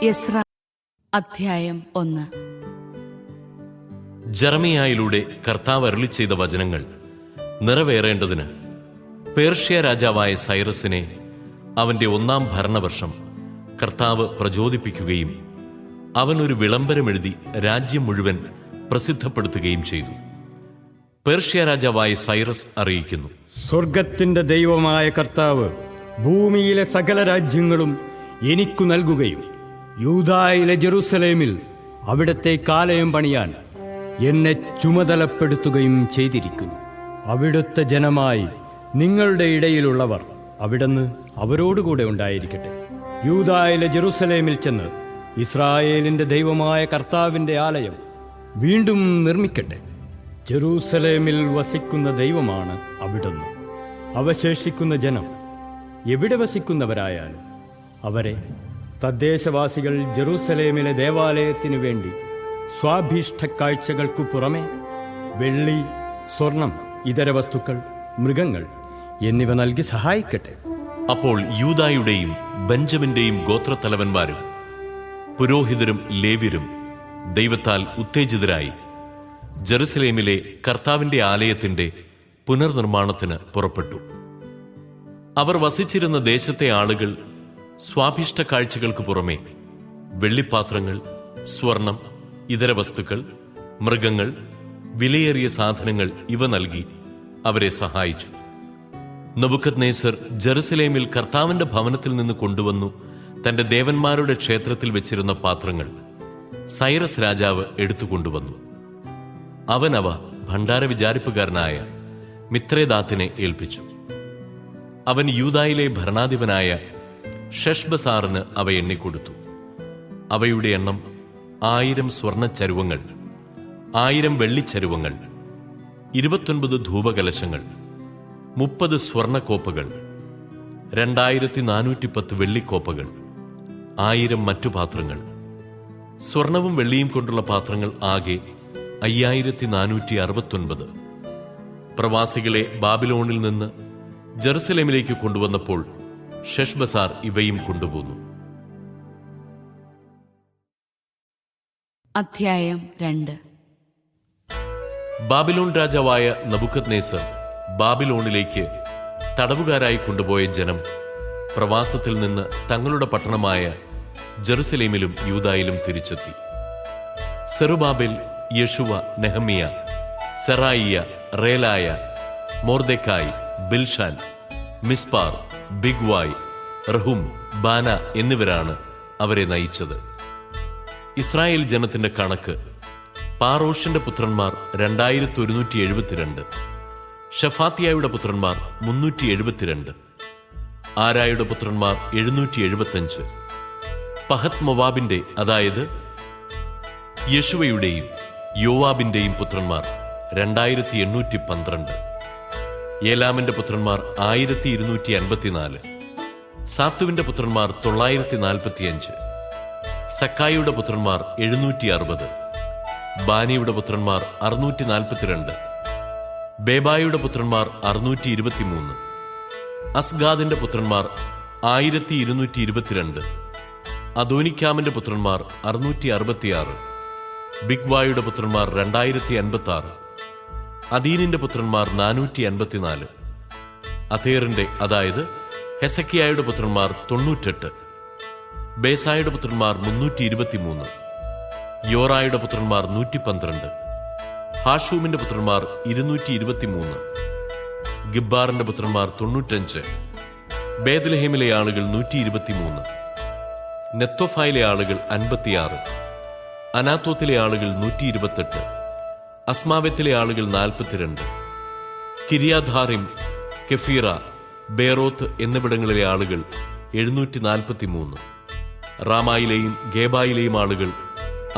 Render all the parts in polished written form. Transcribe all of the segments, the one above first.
Ezra അധ്യായം 1. ജെറമിയായിലൂടെ കർത്താവ് അരുളിച്ചെയ്ത വചനങ്ങൾ നിറവേറേണ്ടതിന് പേർഷ്യ രാജാവായ സൈറസിനെ അവന്റെ 1-ാം ഭരണവർഷം കർത്താവ് പ്രചോദിപ്പിക്കുകയും അവനൊരു വിളംബരമെഴുതി രാജ്യം മുഴുവൻ പ്രസിദ്ധപ്പെടുത്തുകയും ചെയ്തു. പേർഷ്യ രാജാവായ സൈറസ് അറിയിക്കുന്നു: സ്വർഗത്തിന്റെ ദൈവമായ കർത്താവ് ഭൂമിയിലെ സകല രാജ്യങ്ങളും എനിക്കു നൽകുകയും യൂദായിലെ ജെറുസലേമിൽ അവിടത്തെ ആലയം പണിയാൻ എന്നെ ചുമതലപ്പെടുത്തുകയും ചെയ്തിരിക്കുന്നു. അവിടുത്തെ ജനമായി നിങ്ങളുടെ ഇടയിലുള്ളവർ അവിടുന്ന് അവരോടുകൂടെ ഉണ്ടായിരിക്കട്ടെ. യൂദായിലെ ജെറുസലേമിൽ ചെന്ന് ഇസ്രായേലിന്റെ ദൈവമായ കർത്താവിന്റെ ആലയം വീണ്ടും നിർമ്മിക്കട്ടെ. ജെറൂസലേമിൽ വസിക്കുന്ന ദൈവമാണ് അവിടുന്ന്. അവശേഷിക്കുന്ന ജനം എവിടെ വസിക്കുന്നവരായാലും അവരെ തദ്ദേശവാസികൾ ജെറൂസലേമിലെ ദേവാലയത്തിനു വേണ്ടി സ്വാഭീഷ്ട കാഴ്ചകൾക്കു പുറമെ വെള്ളി, സ്വർണം, ഇതര വസ്തുക്കൾ, മൃഗങ്ങൾ എന്നിവ നൽകി സഹായിക്കട്ടെ. അപ്പോൾ യൂദായുടെയും ബെഞ്ചമിന്റെയും ഗോത്രത്തലവന്മാരും പുരോഹിതരും ലേവ്യരും ദൈവത്താൽ ഉത്തേജിതരായി ജെറുസലേമിലെ കർത്താവിന്റെ ആലയത്തിന്റെ പുനർനിർമ്മാണത്തിന് പുറപ്പെട്ടു. അവർ വസിച്ചിരുന്ന ദേശത്തെ ആളുകൾ സ്വാഭിഷ്ട കാഴ്ചകൾക്ക് പുറമെ വെള്ളിപ്പാത്രങ്ങൾ, സ്വർണം, ഇതര വസ്തുക്കൾ, മൃഗങ്ങൾ, വിലയേറിയ സാധനങ്ങൾ ഇവ നൽകി അവരെ സഹായിച്ചു. നെബൂഖദ്നേസർ ജെറുസലേമിൽ കർത്താവിന്റെ ഭവനത്തിൽ നിന്ന് കൊണ്ടുവന്നു തന്റെ ദേവന്മാരുടെ ക്ഷേത്രത്തിൽ വെച്ചിരുന്ന പാത്രങ്ങൾ സൈറസ് രാജാവ് എടുത്തുകൊണ്ടുവന്നു. അവനവ ഭണ്ഡാര വിചാരിപ്പുകാരനായ മിത്രേദാത്തിനെ ഏൽപ്പിച്ചു. അവൻ യൂദായിലെ ഭരണാധിപനായ ഷെഷ്ബസാറിന് അവ എണ്ണിക്കൊടുത്തു. അവയുടെ എണ്ണം 1000 സ്വർണ്ണച്ചരുവങ്ങൾ, 1000 വെള്ളിച്ചരുവങ്ങൾ, 29 ധൂപകലശങ്ങൾ, 30 സ്വർണ്ണക്കോപ്പകൾ, 2410 വെള്ളിക്കോപ്പകൾ, 1000 മറ്റു പാത്രങ്ങൾ. സ്വർണവും വെള്ളിയും കൊണ്ടുള്ള പാത്രങ്ങൾ ആകെ 5469. പ്രവാസികളെ ബാബിലോണിൽ നിന്ന് ജെറുസലേമിലേക്ക് കൊണ്ടുവന്നപ്പോൾ ഷെഷ്ബസാർ ഇവയും കൊണ്ടുപോന്നു. അധ്യായം 2. ബാബിലോൺ രാജാവായ നെബൂഖദ്നേസർ ബാബിലോണിലേക്ക് തടവുകാരായി കൊണ്ടുപോയ ജനം പ്രവാസത്തിൽ നിന്ന് തങ്ങളുടെ പട്ടണമായ ജെറുസലേമിലും യൂദായിലും തിരിച്ചെത്തി. സെറുബാബേൽ, യെശുവ, നെഹമ്യ, സെറായിയ, റേലായ, മൊർദെക്കായ്, ബിൽഷാൻ, മിസ്പാർ, ബിഗ്വായ്, റഹും, ബാന എന്നിവരാണ് അവരെ നയിച്ചത്. ഇസ്രായേൽ ജനത്തിന്റെ കണക്ക്: പാറോഷിന്റെ പുത്രന്മാർ 2172, ഷഫാത്തിയായുടെ പുത്രന്മാർ 372, ആരായുടെ പുത്രന്മാർ 775, പഹത് മൊവാബിന്റെ, അതായത് യെശുവയുടെയും യോവാബിന്റെയും പുത്രന്മാർ 2812, ഏലാമിന്റെ പുത്രന്മാർ 1254, സാത്തുവിന്റെ പുത്രന്മാർ 945, സക്കായിയുടെ പുത്രന്മാർ 760, ബാനിയുടെ പുത്രന്മാർ 642, ബേബായുടെ പുത്രന്മാർ 623, അസ്ഗാദിന്റെ പുത്രന്മാർ 1222, അദോനിക്കാമിന്റെ പുത്രന്മാർ 666, ബിഗ്വായുടെ പുത്രന്മാർ 2056, അദീനിന്റെ പുത്രന്മാർ 454, അഥേറിന്റെ, അതായത് ഹെസക്കിയായുടെ പുത്രന്മാർ 98, ബേസായുടെ പുത്രന്മാർ 323, യോറായുടെ പുത്രന്മാർ 112, ഹാഷൂമിന്റെ പുത്രന്മാർ 223, ഗിബ്ബാറിന്റെ പുത്രന്മാർ 95, ബേത്ലഹേമിലെ ആളുകൾ 123, നെത്തോഫായിലെ ആളുകൾ 56, അനാത്തോത്തിലെ ആളുകൾ 128, അസ്മാവെത്തിലെ ആളുകൾ 42, കിരിയാധാറിം, കെഫീറ, ബേറോത്ത് എന്നിവിടങ്ങളിലെ ആളുകൾ 743, റാമായിലെയും ഗേബായിലെയും ആളുകൾ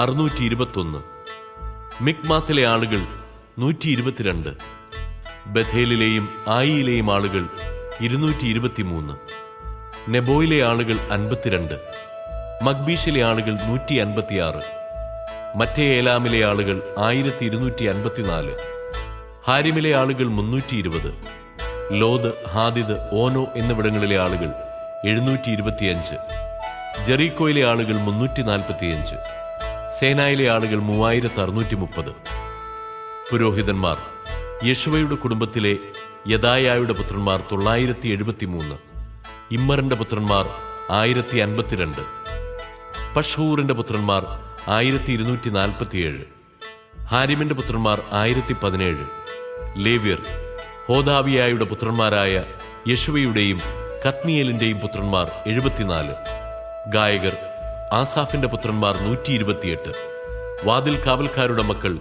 621, മിക്മാസിലെ ആളുകൾ 122, ബഥേലിലെയും ആയിയിലെയും ആളുകൾ 223, നെബോയിലെ ആളുകൾ 52, മഗ്ബീഷിലെ ആളുകൾ 156, മറ്റേ ഏലാമിലെ ആളുകൾ 1254, ഹാരിമിലെ ആളുകൾ 320, ലോദ്, ഹാദിദ്, ഓനോ എന്നിവിടങ്ങളിലെ ആളുകൾ 725, ജെറീക്കോയിലെ ആളുകൾ 345, സേനായിലെ ആളുകൾ 3630. പുരോഹിതന്മാർ യെശുവയുടെ കുടുംബത്തിലെ യദായായുടെ പുത്രന്മാർ 973, ഇമ്മറിന്റെ പുത്രന്മാർ 1052, പഷൂറിന്റെ പുത്രന്മാർ 1247, ഹാരിമിന്റെ പുത്രന്മാർ 1017. ലേവ്യർ ഹോദാവിയായുടെ പുത്രന്മാരായ യെശുവയുടെയും കത്മിയേലിന്റെയും പുത്രന്മാർ 74. ഗായകർ ആസാഫിന്റെ പുത്രന്മാർ 128. വാതിൽ കാവൽക്കാരുടെ മക്കൾ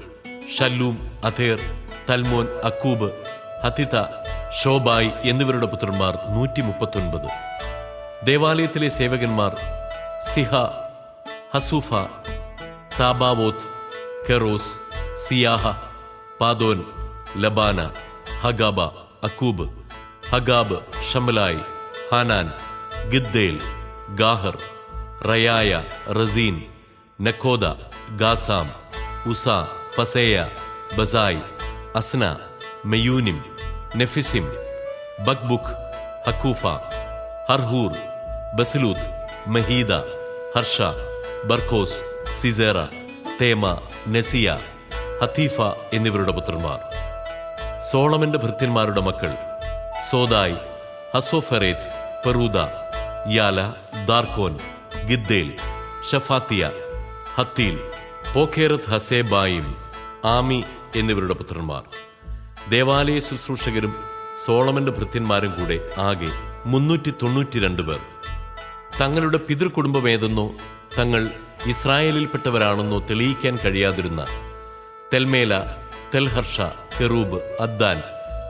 ഷല്ലൂം, അഥേർ, തൽമോൻ, അക്കൂബ്, ഹത്തിത, ഷോബായ് എന്നിവരുടെ പുത്രന്മാർ 139. ദേവാലയത്തിലെ സേവകന്മാർ സിഹ, ഹസൂഫ, താബാവോത്ത്, കെറോസ്, സിയാഹ, പാദോൻ, ലബാന, ഹഗാബ, അക്കൂബ്, ഹഗാബ്, ഷമലായ്, ഹാനാൻ, ഗിദ്ദേൽ, ഗാഹർ, റയായ, റസീൻ, നക്കോദ, ഗാസാം, ഉസ, പസേയ, ബസായ്, അസ്ന, മെയൂനിം, നെഫിസിം, ബക്ബുക്ക്, ഹക്കൂഫ, ഹർഹൂർ, ബസിലൂത്ത്, മഹീദ, ഹർഷ, ബർക്കോസ്, സിസേറ, തേമ, നെസിയ, ഹത്തീഫ എന്നിവരുടെ പുത്രന്മാർ. സോളമന്റെ ഭൃത്യന്മാരുടെ മക്കൾ സോദായ്, ഹസോഫറേത്ത്, പെറൂദ, യാല, ദാർക്കോൻ, ഗിദ്ദേൽ, ഷഫാത്തിയ, ഹത്തീൽ, പോഖേറത്ത് ഹസേബായിം, ആമി എന്നിവരുടെ പുത്രന്മാർ. ദേവാലയ ശുശ്രൂഷകരും സോളമന്റെ ഭൃത്യന്മാരും കൂടെ ആകെ 392 പേർ. തങ്ങളുടെ പിതൃകുടുംബമേതെന്നോ തങ്ങൾ ഇസ്രായേലിൽപ്പെട്ടവരാണെന്നോ തെളിയിക്കാൻ കഴിയാതിരുന്ന തെൽമേല, തെൽഹർഷ, കെറൂബ്, അദ്ദാൻ,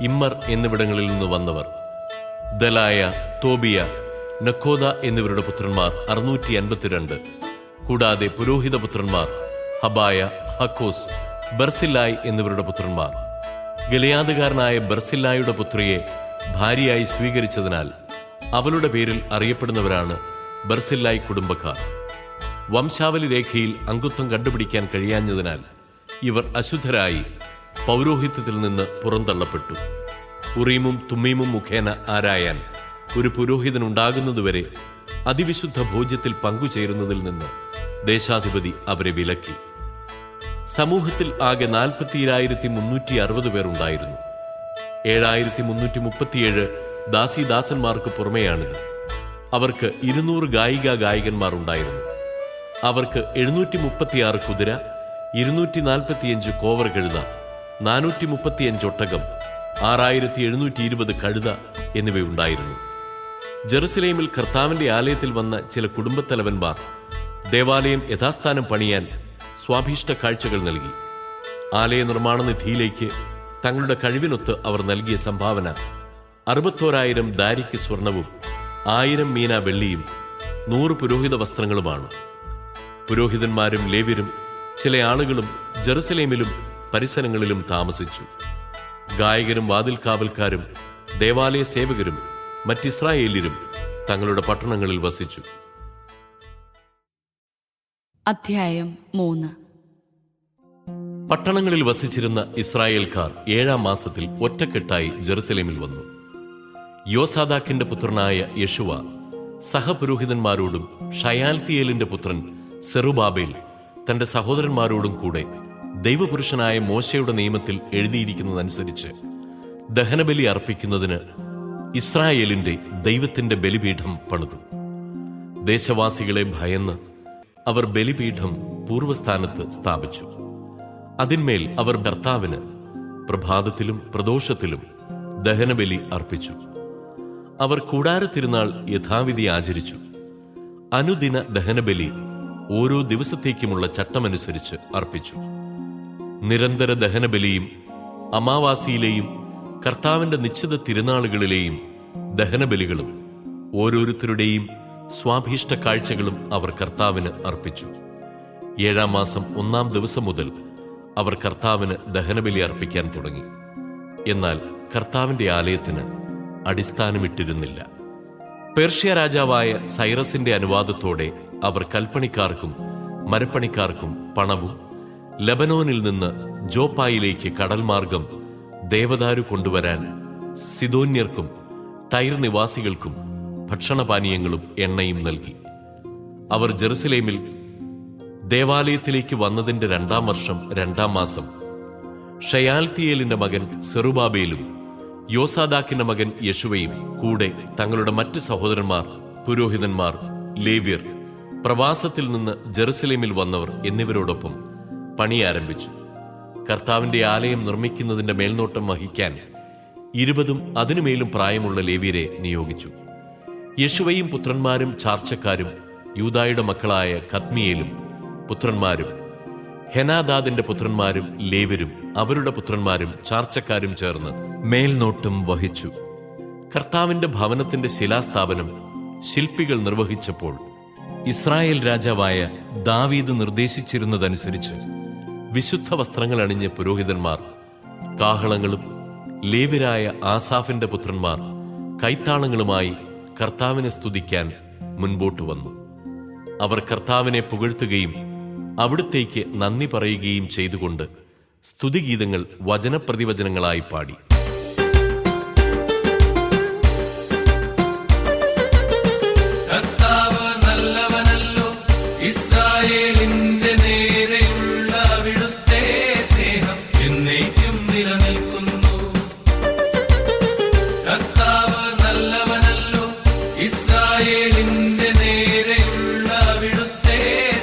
ഇമ്മർ എന്നിവിടങ്ങളിൽ നിന്ന് വന്നവർ. ദലായ, തോബിയ, നക്കോദ എന്നിവരുടെ പുത്രന്മാർ 652. കൂടാതെ പുരോഹിത പുത്രന്മാർ ഹബായ, ഹക്കോസ്, ബർസില്ലായ് എന്നിവരുടെ പുത്രന്മാർ. ഗലിയാദുകാരനായ ബർസില്ലായുടെ പുത്രിയെ ഭാര്യയായി സ്വീകരിച്ചതിനാൽ അവളുടെ പേരിൽ അറിയപ്പെടുന്നവരാണ് ബർസില്ലായ് കുടുംബക്കാർ. വംശാവലി രേഖയിൽ അംഗത്വം കണ്ടുപിടിക്കാൻ കഴിയാഞ്ഞതിനാൽ ഇവർ അശുദ്ധരായി പൗരോഹിത്യത്തിൽ നിന്ന് പുറന്തള്ളപ്പെട്ടു. ഉറീമും തുമ്മീമും മുഖേന ആരായാൻ ഒരു പുരോഹിതനുണ്ടാകുന്നതുവരെ അതിവിശുദ്ധ ഭോജ്യത്തിൽ പങ്കുചേരുന്നതിൽ നിന്ന് ദേശാധിപതി അവരെ വിലക്കി. സമൂഹത്തിൽ ആകെ 42,360 പേർ ഉണ്ടായിരുന്നു. 7,337 ദാസീദാസന്മാർക്ക് പുറമെയാണിത്. അവർക്ക് 200 ഗായികന്മാർ ഉണ്ടായിരുന്നു. അവർക്ക് 736 കുതിര, 245 കോവർ കഴുത, 435 ഒട്ടകം, 6,720 കഴുത എന്നിവയുണ്ടായിരുന്നു. ജെറുസലേമിൽ കർത്താവിന്റെ ആലയത്തിൽ വന്ന ചില കുടുംബത്തലവന്മാർ ദേവാലയം യഥാസ്ഥാനം പണിയാൻ സ്വാഭീഷ്ട കാഴ്ചകൾ നൽകി. ആലയ നിർമ്മാണ നിധിയിലേക്ക് തങ്ങളുടെ കഴിവിനൊത്ത് അവർ നൽകിയ സംഭാവന 61,000 ദാരിക്ക് സ്വർണവും 1000 മീന വെള്ളിയും 100 പുരോഹിത വസ്ത്രങ്ങളുമാണ്. പുരോഹിതന്മാരും ലേവ്യരും ചില ആളുകളും ജെറുസലേമിലും പരിസരങ്ങളിലും താമസിച്ചു. ഗായകരും വാതിൽ കാവൽക്കാരും ദേവാലയ സേവകരും മറ്റിസ്രായേല്യരും തങ്ങളുടെ പട്ടണങ്ങളിൽ വസിച്ചു. അധ്യായം 3. പട്ടണങ്ങളിൽ വസിച്ചിരുന്ന ഇസ്രായേൽക്കാർ 7-ാം മാസത്തിൽ ഒറ്റക്കെട്ടായി ജെറുസലേമിൽ വന്നു. യോസാദാക്കിന്റെ പുത്രനായ യെശുവ സഹപുരോഹിതന്മാരോടും ഷയാൽത്തിയേലിന്റെ പുത്രൻ സെറുബാബേൽ തന്റെ സഹോദരന്മാരോടും കൂടെ ദൈവപുരുഷനായ മോശയുടെ നിയമത്തിൽ എഴുതിയിരിക്കുന്നതനുസരിച്ച് ദഹനബലി അർപ്പിക്കുന്നതിന് ഇസ്രായേലിന്റെ ദൈവത്തിന്റെ ബലിപീഠം പണിതു. ദേശവാസികളെ ഭയന്ന് അവർ ബലിപീഠം പൂർവസ്ഥാനത്ത് സ്ഥാപിച്ചു. അതിന്മേൽ അവർ കർത്താവിന് പ്രഭാതത്തിലും പ്രദോഷത്തിലും ദഹനബലി അർപ്പിച്ചു. അവർ കൂടാരത്തിരുന്നാൾ യഥാവിധി ആചരിച്ചു. അനുദിന ദഹനബലി ഓരോ ദിവസത്തേക്കുമുള്ള ചട്ടമനുസരിച്ച് അർപ്പിച്ചു. നിരന്തര ദഹനബലിയും അമാവാസിയിലെയും കർത്താവിന്റെ നിശ്ചിത തിരുനാളുകളിലെയും ദഹനബലികളും ഓരോരുത്തരുടെയും സ്വാഭീഷ്ട കാഴ്ചകളും അവർ കർത്താവിന് അർപ്പിച്ചു. 7-ാം മാസം 1-ാം ദിവസം മുതൽ അവർ കർത്താവിന് ദഹനബലി അർപ്പിക്കാൻ തുടങ്ങി. എന്നാൽ കർത്താവിന്റെ ആലയത്തിന് അടിസ്ഥാനമിട്ടിരുന്നില്ല. പേർഷ്യ രാജാവായ സൈറസിന്റെ അനുവാദത്തോടെ അവർ കൽപ്പണിക്കാർക്കും മരപ്പണിക്കാർക്കും പണവും ലബനോനിൽ നിന്ന് ജോപ്പായിലേക്ക് കടൽമാർഗം ദേവദാരു കൊണ്ടുവരാൻ സിദോന്യർക്കും ടൈർ നിവാസികൾക്കും ഭക്ഷണപാനീയങ്ങളും എണ്ണയും നൽകി. അവർ ജെറുസലേമിൽ ദേവാലയത്തിലേക്ക് വന്നതിന്റെ 2-ാം വർഷം 2-ാം മാസം ഷയാൽത്തിയേലിന്റെ മകൻ സെറുബാബേലും യോസാദാക്കിന്റെ മകൻ യെശുവയും കൂടെ തങ്ങളുടെ മറ്റ് സഹോദരന്മാർ, പുരോഹിതന്മാർ, ലേവ്യർ, പ്രവാസത്തിൽ നിന്ന് ജെറുസലേമിൽ വന്നവർ എന്നിവരോടൊപ്പം പണി ആരംഭിച്ചു. കർത്താവിന്റെ ആലയം നിർമ്മിക്കുന്നതിന്റെ മേൽനോട്ടം വഹിക്കാൻ 20-ഉം അതിനുമേലും പ്രായമുള്ള ലേവ്യരെ നിയോഗിച്ചു. യെശുവയും പുത്രന്മാരും ചാർച്ചക്കാരും യൂദായുടെ മക്കളായ കദ്മിയേലും പുത്രന്മാരും ഹെനാദാദിന്റെ പുത്രന്മാരും ലേവ്യരും അവരുടെ പുത്രന്മാരും ചാർച്ചക്കാരും ചേർന്ന് മേൽനോട്ടം വഹിച്ചു. കർത്താവിന്റെ ഭവനത്തിന്റെ ശിലാസ്ഥാപനം ശില്പികൾ നിർവഹിച്ചപ്പോൾ ഇസ്രായേൽ രാജാവായ ദാവീദ് നിർദ്ദേശിച്ചിരുന്നതനുസരിച്ച് വിശുദ്ധ വസ്ത്രങ്ങൾ അണിഞ്ഞ പുരോഹിതന്മാർ കാഹളങ്ങളും ലേവ്യരായ ആസാഫിന്റെ പുത്രന്മാർ കൈത്താളങ്ങളുമായി കർത്താവിനെ സ്തുതിക്കാൻ മുൻപോട്ട് വന്നു. അവർ കർത്താവിനെ പുകഴ്ത്തുകയും അവിടുത്തേക്ക് നന്ദി പറയുകയും ചെയ്തുകൊണ്ട് സ്തുതിഗീതങ്ങൾ വചനപ്രതിവചനങ്ങളായി പാടി. കർത്താവ് നല്ലവനല്ലോ, ഇസ്രായേലിന്റെ നേരെയുള്ള അവിടുത്തെ സ്നേഹം എന്നേക്കും നിലനിൽക്കുന്നു. കർത്താവ് നല്ലവനല്ലോ, ഇസ്രായേലിന്റെ നേരെയുള്ള അവിടുത്തെ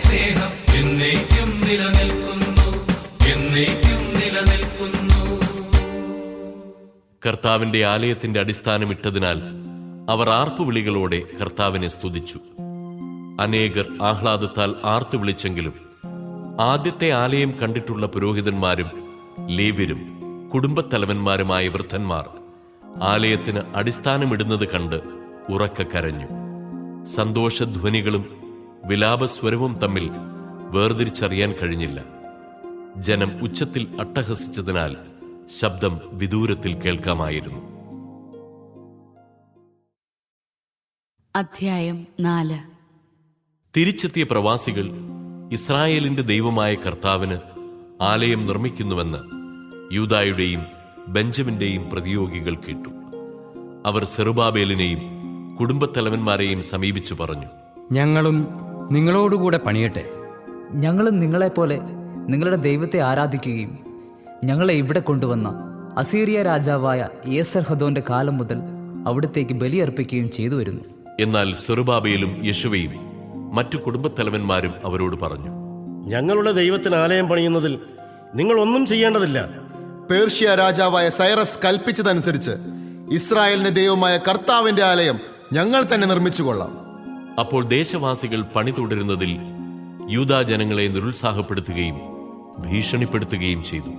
സ്നേഹം എന്നേക്കും നിലനിൽക്കുന്നു, എന്നേക്കും നിലനിൽക്കുന്നു. കർത്താവിന്റെ ആലയത്തിന്റെ അടിസ്ഥാനമിട്ടതിനാൽ അവർ ആർപ്പുവിളികളോടെ കർത്താവിനെ സ്തുതിച്ചു. അനേകർ ആഹ്ലാദത്താൽ ആർത്തു വിളിച്ചെങ്കിലും ആദ്യത്തെ ആലയം കണ്ടിട്ടുള്ള പുരോഹിതന്മാരും ലേവ്യരും കുടുംബത്തലവന്മാരുമായ വൃദ്ധന്മാർ ആലയത്തിന് അടിസ്ഥാനമിടുന്നത് കണ്ട് ഉറക്കെ കരഞ്ഞു. സന്തോഷധ്വനികളും വിലാപസ്വരവും തമ്മിൽ വേർതിരിച്ചറിയാൻ കഴിഞ്ഞില്ല. ജനം ഉച്ചത്തിൽ അട്ടഹസിച്ചതിനാൽ ശബ്ദം വിദൂരത്തിൽ കേൾക്കാമായിരുന്നു. അധ്യായം 4. തിരിച്ചെത്തിയ പ്രവാസികൾ ഇസ്രായേലിന്റെ ദൈവമായ കർത്താവിന് ആലയം നിർമ്മിക്കുന്നുവെന്ന് യൂദായുടെയും ബെഞ്ചമിന്റെയും പ്രതിയോഗികൾ കേട്ടു. അവർ സെറുബാബേലിനെയും കുടുംബത്തലവന്മാരെയും സമീപിച്ചു പറഞ്ഞു, ഞങ്ങളും നിങ്ങളോടുകൂടെ പണിയട്ടെ. ഞങ്ങളും നിങ്ങളെപ്പോലെ നിങ്ങളുടെ ദൈവത്തെ ആരാധിക്കുകയും ഞങ്ങളെ ഇവിടെ കൊണ്ടുവന്ന അസീറിയ രാജാവായ ഏസർഹദോന്റെ കാലം മുതൽ അവിടത്തേക്ക് ബലിയർപ്പിക്കുകയും ചെയ്തു വരുന്നു. എന്നാൽ സെറുബാബേലും യെശുവയും മറ്റു കുടുംബത്തലവന്മാരും അവരോട് പറഞ്ഞു, ഞങ്ങളുടെ ദൈവത്തിന് ആലയം പണിയുന്നതിൽ നിങ്ങൾ ഒന്നും ചെയ്യേണ്ടതില്ല. പേർഷ്യ രാജാവായ സൈറസ് കൽപ്പിച്ചതനുസരിച്ച് ഇസ്രായേലിന്റെ ദൈവമായ കർത്താവിന്റെ ആലയം ഞങ്ങൾ തന്നെ നിർമ്മിച്ചുകൊള്ളാം. അപ്പോൾ ദേശവാസികൾ പണി തുടരുന്നതിൽ യൂദാ ജനങ്ങളെ നിരുത്സാഹപ്പെടുത്തുകയും ഭീഷണിപ്പെടുത്തുകയും ചെയ്തു.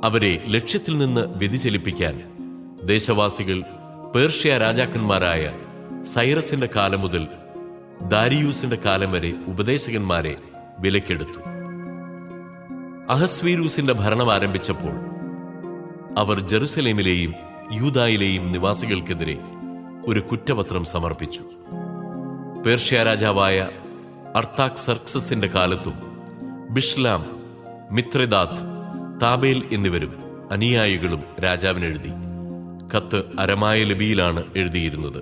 അവരെ ലക്ഷ്യത്തിൽ നിന്ന് വ്യതിചലിപ്പിക്കാൻ ദേശവാസികൾ പേർഷ്യ രാജാക്കന്മാരായ സൈറസിന്റെ കാലം മുതൽ ദാരിയൂസിന്റെ കാലം വരെ ഉപദേശകന്മാരെ വിലക്കെടുത്തു. അഹസ്വീരൂസിന്റെ ഭരണം ആരംഭിച്ചപ്പോൾ അവർ ജെറുസലേമിലെയും യൂദായിലെയും നിവാസികൾക്കെതിരെ ഒരു കുറ്റപത്രം സമർപ്പിച്ചു. പേർഷ്യ രാജാവായ അർത്താക്സർക്സസിന്റെ കാലത്തും ബിഷ്ലാം, മിത്രദാത്ത്, താബേൽ എന്നിവരും അനുയായികളും രാജാവിനെഴുതി. കത്ത് അരമായ ലിപിയിലാണ് എഴുതിയിരുന്നത്.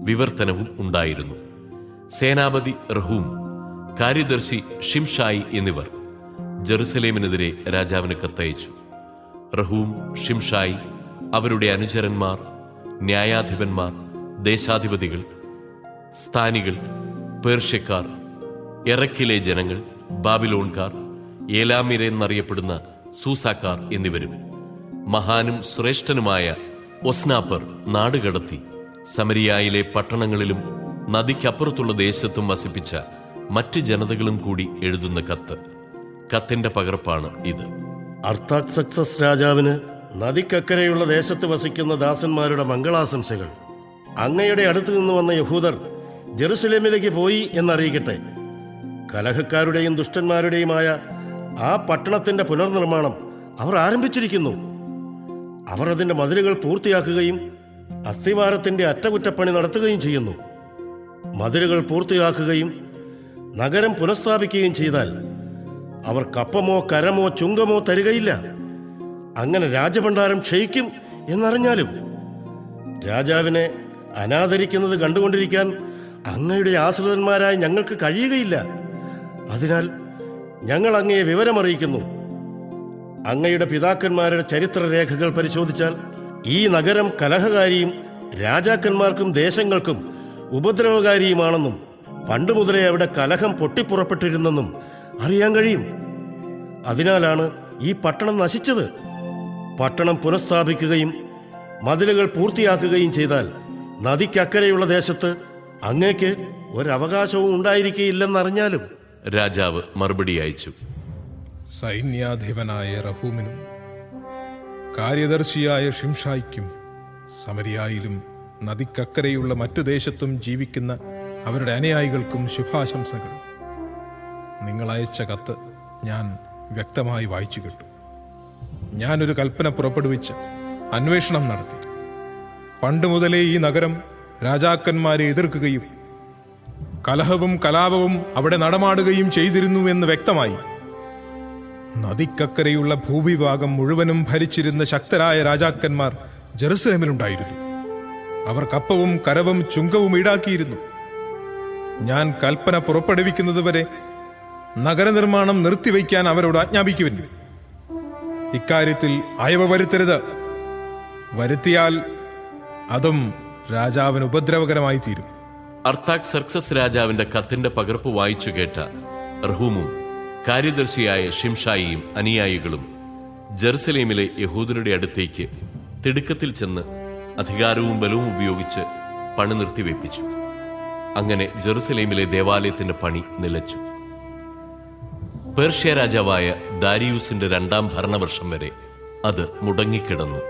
വിവർത്തനവും ഉണ്ടായിരുന്നു. സേനാപതി റഹൂം, കാര്യദർശി ഷിംഷായി എന്നിവർ ജെറുസലേമിനെതിരെ രാജാവിന് കത്തയച്ചു. റഹൂം, ഷിംഷായി, അവരുടെ അനുചരന്മാർ, ന്യായാധിപന്മാർ, ദേശാധിപതികൾ, സ്ഥാനികൾ, പേർഷ്യക്കാർ, എറക്കിലെ ജനങ്ങൾ, ബാബിലോൺകാർ, ഏലാമിരെന്നറിയപ്പെടുന്ന സൂസാക്കാർ എന്നിവരും മഹാനും ശ്രേഷ്ഠനുമായ ഒസ്നാപ്പർ നാടുകടത്തി സമരിയായിലെ പട്ടണങ്ങളിലും നദിക്കപ്പുറത്തുള്ള ദേശത്തും വസിപ്പിച്ച മറ്റ് ജനതകളും കൂടി എഴുതുന്ന കത്ത്. കത്തിന്റെ പകർപ്പാണ് ഇത്. അർത്താക്സക്സസ് രാജാവിന് നദിക്കക്കരെയുള്ള ദേശത്ത് വസിക്കുന്ന ദാസന്മാരുടെ മംഗളാശംസകൾ. അങ്ങയുടെ അടുത്ത് നിന്ന് വന്ന യഹൂദർ ജെറുസലേമിലേക്ക് പോയി എന്നറിയിക്കട്ടെ. കലഹക്കാരുടെയും ദുഷ്ടന്മാരുടെയുമായ ആ പട്ടണത്തിന്റെ പുനർനിർമ്മാണം അവർ ആരംഭിച്ചിരിക്കുന്നു. അവർ അതിന്റെ മതിലുകൾ പൂർത്തിയാക്കുകയും അസ്ഥിവാരത്തിന്റെ അറ്റകുറ്റപ്പണി നടത്തുകയും ചെയ്യുന്നു. മതിലുകൾ പൂർത്തിയാക്കുകയും നഗരം പുനഃസ്ഥാപിക്കുകയും ചെയ്താൽ അവർ കപ്പമോ കരമോ ചുങ്കമോ തരികയില്ല. അങ്ങനെ രാജഭണ്ഡാരം ക്ഷയിക്കും എന്നറിഞ്ഞാലും രാജാവിനെ അനാദരിക്കുന്നത് കണ്ടുകൊണ്ടിരിക്കാൻ അങ്ങയുടെ ആശ്രിതന്മാരായി ഞങ്ങൾക്ക് കഴിയുകയില്ല. അതിനാൽ ഞങ്ങൾ അങ്ങയെ വിവരമറിയിക്കുന്നു. അങ്ങയുടെ പിതാക്കന്മാരുടെ ചരിത്രരേഖകൾ പരിശോധിച്ചാൽ ഈ നഗരം കലഹകാരിയും രാജാക്കന്മാർക്കും ദേശങ്ങൾക്കും ഉപദ്രവകാരിയുമാണെന്നും പണ്ട് മുതലേ അവിടെ കലഹം പൊട്ടിപ്പുറപ്പെട്ടിരുന്നെന്നും അറിയാൻ കഴിയും. അതിനാലാണ് ഈ പട്ടണം നശിച്ചത്. പട്ടണം പുനഃസ്ഥാപിക്കുകയും മതിലുകൾ പൂർത്തിയാക്കുകയും ചെയ്താൽ നദിക്കക്കരെയുള്ള ദേശത്ത് അങ്ങേക്ക് ഒരവകാശവും ഉണ്ടായിരിക്കുകയില്ലെന്നറിഞ്ഞാലും. രാജാവ് മറുപടി അയച്ചു. സൈന്യാധിപനായ റഹൂമിനും കാര്യദർശിയായ ഷിംഷായ്ക്കും സമരിയായിലും നദിക്കക്കരെയുള്ള മറ്റു ദേശത്തും ജീവിക്കുന്ന അവരുടെ അനുയായികൾക്കും ശുഭാശംസകൾ. നിങ്ങൾ അയച്ച കത്ത് ഞാൻ വ്യക്തമായി വായിച്ചു കേട്ടു. ഞാനൊരു കൽപ്പന പുറപ്പെടുവിച്ച് അന്വേഷണം നടത്തി. പണ്ട് മുതലേ ഈ നഗരം രാജാക്കന്മാരെ എതിർക്കുകയും കലഹവും കലാപവും അവിടെ നടമാടുകയും ചെയ്തിരുന്നു എന്ന് വ്യക്തമായി. നദിക്കക്കരെയുള്ള ഭൂവിഭാഗം മുഴുവനും ഭരിച്ചിരുന്ന ശക്തരായ രാജാക്കന്മാർ ജെറുസലേമിലുണ്ടായിരുന്നു. അവർ കപ്പവും കരവും ചുങ്കവും ഈടാക്കിയിരുന്നു. ഞാൻ കൽപ്പന പുറപ്പെടുവിക്കുന്നതുവരെ നഗരനിർമ്മാണം നിർത്തിവെക്കാൻ അവരോട് ആജ്ഞാപിക്കുവിൻ. ഇക്കാര്യത്തിൽ അയവ് വരുത്തരുത്. വരുത്തിയാൽ അതും രാജാവിന് ഉപദ്രവകരമായി തീരും. അർത്താക്സർക്സസ് രാജാവിന്റെ കത്തിന്റെ പകർപ്പ് വായിച്ചു കേട്ട റഹൂമും കാര്യദർശിയായ ഷിംഷായിയും അനുയായികളും ജെറുസലേമിലെ യഹൂദരുടെ അടുത്തേക്ക് തിടുക്കത്തിൽ ചെന്ന് അധികാരവും ബലവും ഉപയോഗിച്ച് പണി നിർത്തിവെപ്പിച്ചു. അങ്ങനെ ജെറുസലേമിലെ ദേവാലയത്തിന്റെ പണി നിലച്ചു. പേർഷ്യ രാജാവായ ദാരിയൂസിന്റെ 2-ാം ഭരണവർഷം വരെ അത് മുടങ്ങിക്കിടന്നു.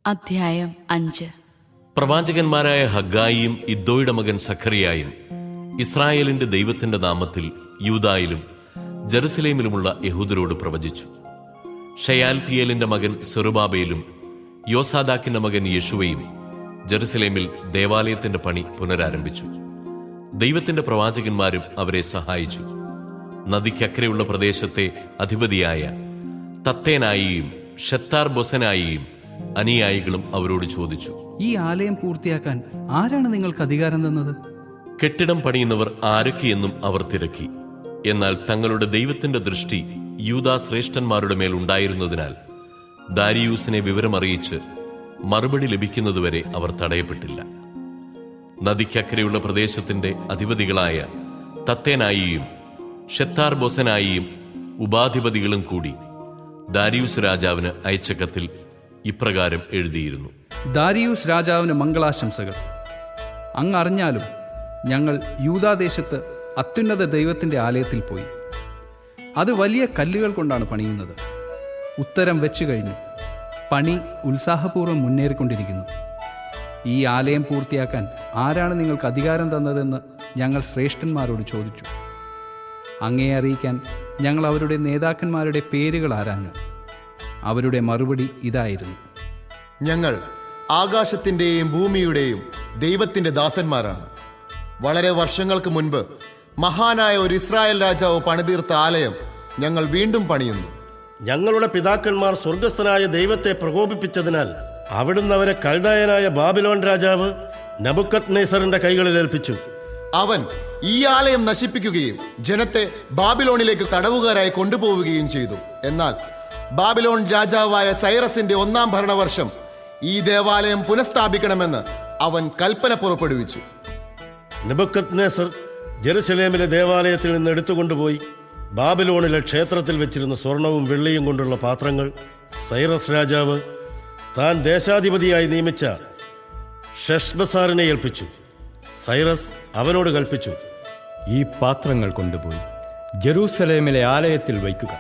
അധ്യായം 5. പ്രവാചകന്മാരായ ഹഗ്ഗായിയും ഇദ്ദോയുടെ മകൻ സഖറിയായും ഇസ്രായേലിന്റെ ദൈവത്തിന്റെ നാമത്തിൽ യൂദായിലും ജെറുസലേമിലുമുള്ള യഹൂദരോട് പ്രവചിച്ചു. ഷയാൽത്തിയേലിന്റെ മകൻ സെറുബാബേലും യോസാദാക്കിന്റെ മകൻ യേശുവയും ജെറുസലേമിൽ ദേവാലയത്തിന്റെ പണി പുനരാരംഭിച്ചു. ദൈവത്തിന്റെ പ്രവാചകന്മാരും അവരെ സഹായിച്ചു. നദിക്കക്കരെയുള്ള പ്രദേശത്തെ അധിപതിയായ തത്തേനായിയും ഷെത്താർ ബൊസനായിയും അനുയായികളും അവരോട് ചോദിച്ചു, ഈ ആലയം പൂർത്തിയാക്കാൻ ആരാണ് നിങ്ങൾക്ക് അധികാരം തന്നത്? കെട്ടിടം പണിയുന്നവർ ആരൊക്കെയെന്നും അവർ തിരക്കി. എന്നാൽ തങ്ങളുടെ ദൈവത്തിന്റെ ദൃഷ്ടി യൂദാ ശ്രേഷ്ഠന്മാരുടെ മേൽ ഉണ്ടായിരുന്നതിനാൽ ദാരിയൂസിനെ വിവരമറിയിച്ച് മറുപടി ലഭിക്കുന്നതുവരെ അവർ തടയപ്പെട്ടില്ല. നദിക്കക്കരെയുള്ള പ്രദേശത്തിന്റെ അധിപതികളായ തത്തേനായിയും ഷെത്താർ ബൊസനായിയും ഉപാധിപതികളും കൂടി ദാരിയൂസ് രാജാവിന് അയച്ച കത്തിൽ ഇപ്രകാരം എഴുതിയിരുന്നു: ദാരിയൂസ് രാജാവിന് മംഗളാശംസകൾ. അങ്ങ് അറിഞ്ഞാലും ഞങ്ങൾ യൂദാദേശത്ത് അത്യുന്നത ദൈവത്തിന്റെ ആലയത്തിൽ പോയി. അത് വലിയ കല്ലുകൾ കൊണ്ടാണ് പണിയുന്നത്. ഉത്തരം വെച്ചു കഴിഞ്ഞു. പണി ഉത്സാഹപൂർവ്വം മുന്നേറിക്കൊണ്ടിരിക്കുന്നു. ഈ ആലയം പൂർത്തിയാക്കാൻ ആരാണ് നിങ്ങൾക്ക് അധികാരം തന്നതെന്ന് ഞങ്ങൾ ശ്രേഷ്ഠന്മാരോട് ചോദിച്ചു. അങ്ങയെ അറിയിക്കാൻ ഞങ്ങൾ അവരുടെ നേതാക്കന്മാരുടെ പേരുകൾ ആരാഞ്ഞു. അവരുടെ മറുപടി ഇതായിരുന്നു: ഞങ്ങൾ ആകാശത്തിന്റെയും ഭൂമിയുടെയും ദൈവത്തിന്റെ ദാസന്മാരാണ്. വളരെ വർഷങ്ങൾക്ക് മുൻപ് മഹാനായ ഒരു ഇസ്രായേൽ രാജാവ് പണിതീർത്ത ആലയം ഞങ്ങൾ വീണ്ടും പണിയുന്നു. ഞങ്ങളുടെ പിതാക്കന്മാർ സ്വർഗസ്ഥനായ ദൈവത്തെ പ്രകോപിപ്പിച്ചതിനാൽ അവിടുന്ന് അവരെ കൽദായനായ ബാബിലോൺ രാജാവ് നെബൂഖദ്നേസറിന്റെ കൈകളിൽ ഏൽപ്പിച്ചു. അവൻ ഈ ആലയം നശിപ്പിക്കുകയും ജനത്തെ ബാബിലോണിലേക്ക് തടവുകാരായി കൊണ്ടുപോവുകയും ചെയ്തു. എന്നാൽ ബാബിലോൺ രാജാവായ സൈറസിന്റെ 1-ാം ഭരണവർഷം ഈ ദേവാലയം പുനഃസ്ഥാപിക്കണമെന്ന് അവൻ കൽപ്പന പുറപ്പെടുവിച്ചു. നെബൂഖദ്നേസർ ജെറുസലേമിലെ ദേവാലയത്തിൽ നിന്ന് എടുത്തുകൊണ്ടുപോയി ബാബിലോണിലെ ക്ഷേത്രത്തിൽ വെച്ചിരുന്ന സ്വർണവും വെള്ളിയും കൊണ്ടുള്ള പാത്രങ്ങൾ സൈറസ് രാജാവ് താൻ ദേശാധിപതിയായി നിയമിച്ച ഷെഷ്ബസാറിനെ ഏൽപ്പിച്ചു. സൈറസ് അവനോട് കൽപ്പിച്ചു, ഈ പാത്രങ്ങൾ കൊണ്ടുപോയി ജെറൂസലേമിലെ ആലയത്തിൽ വയ്ക്കുക.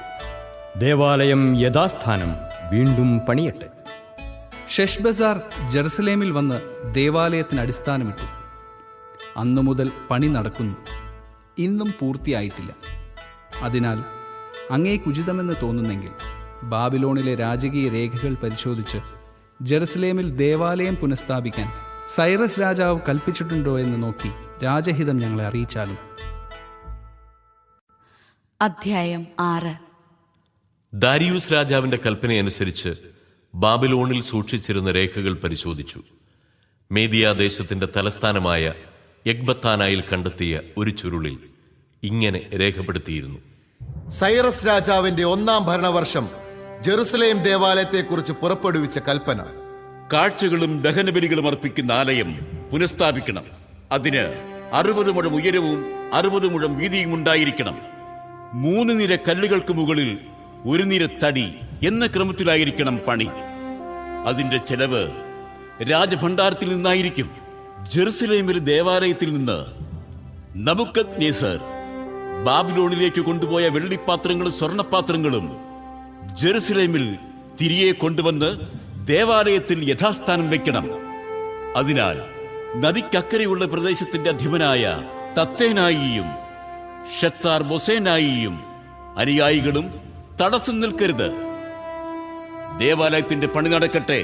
ദേവാലയം യഥാസ്ഥാനം വീണ്ടും പണിയട്ടെ. ഷെഷ്ബസാർ ജെറുസലേമിൽ വന്ന് ദേവാലയത്തിന് അടിസ്ഥാനമിട്ടു. അന്നു മുതൽ പണി നടക്കുന്നു. ഇന്നും പൂർത്തിയായിട്ടില്ല. അതിനാൽ അങ്ങേക്ക് ഉചിതമെന്ന് തോന്നുന്നെങ്കിൽ ബാബിലോണിലെ രാജകീയ രേഖകൾ പരിശോധിച്ച് ജെറുസലേമിൽ ദേവാലയം പുനഃസ്ഥാപിക്കാൻ സൈറസ് രാജാവ് കൽപ്പിച്ചിട്ടുണ്ടോ എന്ന് നോക്കി രാജഹിതം ഞങ്ങളെ അറിയിച്ചാലും. അധ്യായം 6. ദാരിയൂസ് രാജാവിന്റെ കൽപ്പനയനുസരിച്ച് ബാബിലോണിൽ സൂക്ഷിച്ചിരുന്ന രേഖകൾ പരിശോധിച്ചു. മേദിയാദേശത്തിന്റെ തലസ്ഥാനമായ എഗ്ബത്താനായിൽ കണ്ടെത്തിയ ഒരു ചുരുളിൽ ഇങ്ങനെ രേഖപ്പെടുത്തിയിരുന്നു: സൈറസ് രാജാവിന്റെ 1-ാം ഭരണവർഷം ജെറുസലേം ദേവാലയത്തെക്കുറിച്ച് പുറപ്പെടുവിച്ച കൽപ്പന. കാഴ്ചകളും ദഹനബലികളും അർപ്പിക്കുന്ന ആലയം പുനഃസ്ഥാപിക്കണം. അതിന് 60 മുഴം ഉയരവും 60 മുഴം വീതിയും ഉണ്ടായിരിക്കണം. 3 നിര കല്ലുകൾക്ക് മുകളിൽ 1 നിര തടി എന്ന ക്രമത്തിലായിരിക്കണം പണി. അതിന്റെ ചെലവ് രാജഭണ്ഡാരത്തിൽ നിന്നായിരിക്കും. ജെറുസലേമിലെ ദേവാലയത്തിൽ നിന്ന് നബൂഖദ്നേസർ ബാബിലോണിലേക്ക് കൊണ്ടുപോയ വെള്ളിപ്പാത്രങ്ങളും സ്വർണപാത്രങ്ങളും ജെറുസലേമിൽ തിരികെ കൊണ്ടുവന്ന് ദേവാലയത്തിൽ യഥാസ്ഥാനം വെക്കണം. അതിനാൽ നദിക്കക്കരെയുള്ള പ്രദേശത്തിന്റെ അധിപനായ തത്തേനായിയും ഷെത്താർ ബൊസേനായിയും അനുയായികളും തടസ്സം നിൽക്കരുത്. ദേവാലയത്തിന്റെ പണി നടക്കട്ടെ.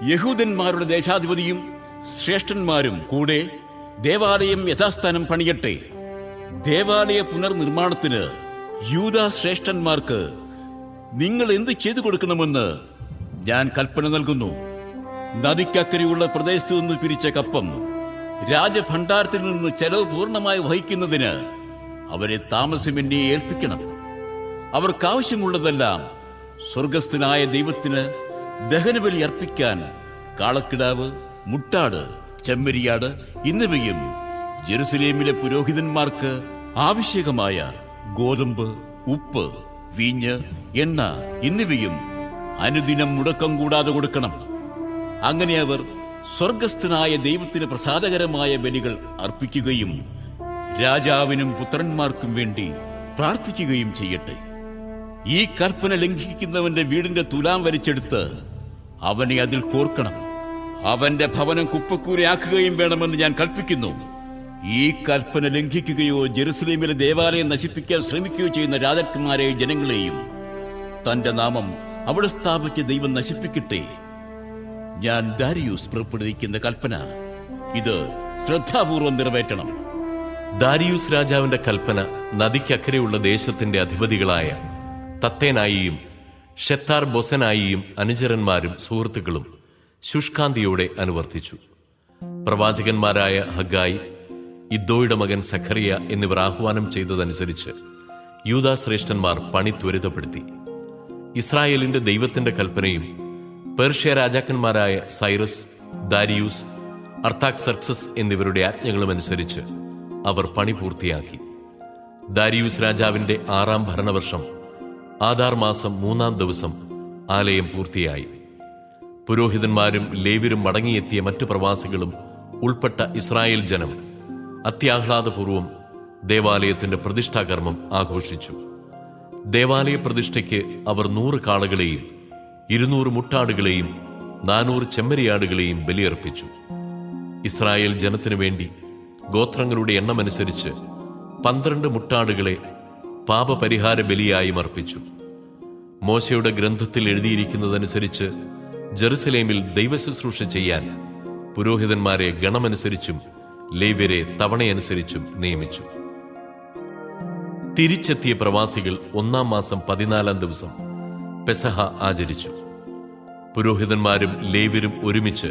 യഹൂദന്മാരുടെ ദേശാധിപതിയും ശ്രേഷ്ഠന്മാരും കൂടെ ദേവാലയം യഥാസ്ഥാനം പണിയട്ടെ. ദേവാലയ പുനർനിർമ്മാണത്തിന് യൂദാ ശ്രേഷ്ഠന്മാർക്ക് നിങ്ങൾ എന്ത് ചെയ്തു കൊടുക്കണമെന്ന് ഞാൻ കൽപ്പന നൽകുന്നു. നദിക്കക്കരെയുള്ള പ്രദേശത്തു നിന്ന് പിരിച്ച കപ്പം രാജഭണ്ഡാരത്തിൽ നിന്ന് ചെലവ് പൂർണ്ണമായി വഹിക്കുന്നതിന് അവരെ താമസമെന്നെ ഏൽപ്പിക്കണം. അവർക്കാവശ്യമുള്ളതെല്ലാം സ്വർഗസ്ഥനായ ദൈവത്തിന് ദഹനബലി അർപ്പിക്കാൻ കാളക്കിടാവ്, മുട്ടാട്, ചെമ്മരിയാട് എന്നിവയും ജെറുസലേമിലെ പുരോഹിതന്മാർക്ക് ആവശ്യകമായ ഗോതമ്പ്, ഉപ്പ്, വീഞ്ഞ്, എണ്ണ എന്നിവയും അനുദിനം മുടക്കം കൂടാതെ കൊടുക്കണം. അങ്ങനെ അവർ സ്വർഗസ്ഥനായ ദൈവത്തിന് പ്രസാദകരമായ ബലികൾ അർപ്പിക്കുകയും രാജാവിനും പുത്രന്മാർക്കും വേണ്ടി പ്രാർത്ഥിക്കുകയും ചെയ്യട്ടെ. ഈ കൽപ്പന ലംഘിക്കുന്നവന്റെ വീടിന്റെ തുലാം വലിച്ചെടുത്ത് അവനെ അതിൽ കോർക്കണം. അവന്റെ ഭവനം കുപ്പക്കൂരയാക്കുകയും വേണമെന്ന് ഞാൻ കൽപ്പിക്കുന്നു. ഈ കൽപ്പന ലംഘിക്കുകയോ ജെറുസലേമിലെ ദേവാലയം നശിപ്പിക്കാൻ ശ്രമിക്കുകയോ ചെയ്യുന്ന രാജാക്കന്മാരെയും ജനങ്ങളെയും തന്റെ നാമം അവിടെ സ്ഥാപിച്ച ദൈവം നശിപ്പിക്കട്ടെ. ഞാൻ ദാരിയൂസ് പുറപ്പെടുവിക്കുന്ന കൽപ്പന ഇത് ശ്രദ്ധാപൂർവം നിറവേറ്റണം. ദാരിയൂസ് രാജാവിന്റെ കൽപ്പന നദിക്കക്കരെയുള്ള ദേശത്തിന്റെ അധിപതികളായ തത്തേനായിയും ഷെത്താർ ബൊസനായിയും അനുചരന്മാരും സുഹൃത്തുക്കളും ശുഷ്കാന്തിയോടെ അനുവർത്തിച്ചു. പ്രവാചകന്മാരായ ഹഗ്ഗായി, ഇദ്ദോയുടെ മകൻ സഖറിയ എന്നിവർ ആഹ്വാനം ചെയ്തതനുസരിച്ച് യൂദാ ശ്രേഷ്ഠന്മാർ പണി ത്വരിതപ്പെടുത്തി. ഇസ്രായേലിന്റെ ദൈവത്തിന്റെ കൽപ്പനയും പേർഷ്യ രാജാക്കന്മാരായ സൈറസ്, ദാരിയൂസ്, അർത്താക്സർക്സസ് എന്നിവരുടെ ആജ്ഞകളും അനുസരിച്ച് അവർ പണി പൂർത്തിയാക്കി. ദാരിയൂസ് രാജാവിന്റെ 6-ാം ഭരണവർഷം ആദാർ മാസം 3-ാം ദിവസം ആലയം പൂർത്തിയായി. പുരോഹിതന്മാരും ലേവ്യരും മടങ്ങിയെത്തിയ മറ്റു പ്രവാസികളും ഉൾപ്പെട്ട ഇസ്രായേൽ ജനം അത്യാഹ്ലാദപൂർവം ദേവാലയത്തിന്റെ പ്രതിഷ്ഠാകർമ്മം ആഘോഷിച്ചു. ദേവാലയ പ്രതിഷ്ഠയ്ക്ക് അവർ 100 കാളകളെയും 200 മുട്ടാടുകളെയും 400 ചെമ്മരിയാടുകളെയും ബലിയർപ്പിച്ചു. ഇസ്രായേൽ ജനത്തിനു വേണ്ടി ഗോത്രങ്ങളുടെ എണ്ണമനുസരിച്ച് 12 മുട്ടാടുകളെ പാപപരിഹാര ബലിയായും അർപ്പിച്ചു. മോശയുടെ ഗ്രന്ഥത്തിൽ എഴുതിയിരിക്കുന്നതനുസരിച്ച് ജെറുസലേമിൽ ദൈവശുശ്രൂഷ ചെയ്യാൻ പുരോഹിതന്മാരെ ഗണമനുസരിച്ചും ലേവ്യരെ തവണയനുസരിച്ചും നിയമിച്ചു. തിരിച്ചെത്തിയ പ്രവാസികൾ 1-ാം മാസം 14-ാം ദിവസം പെസഹ ആചരിച്ചു. പുരോഹിതന്മാരും ലേവ്യരും ഒരുമിച്ച്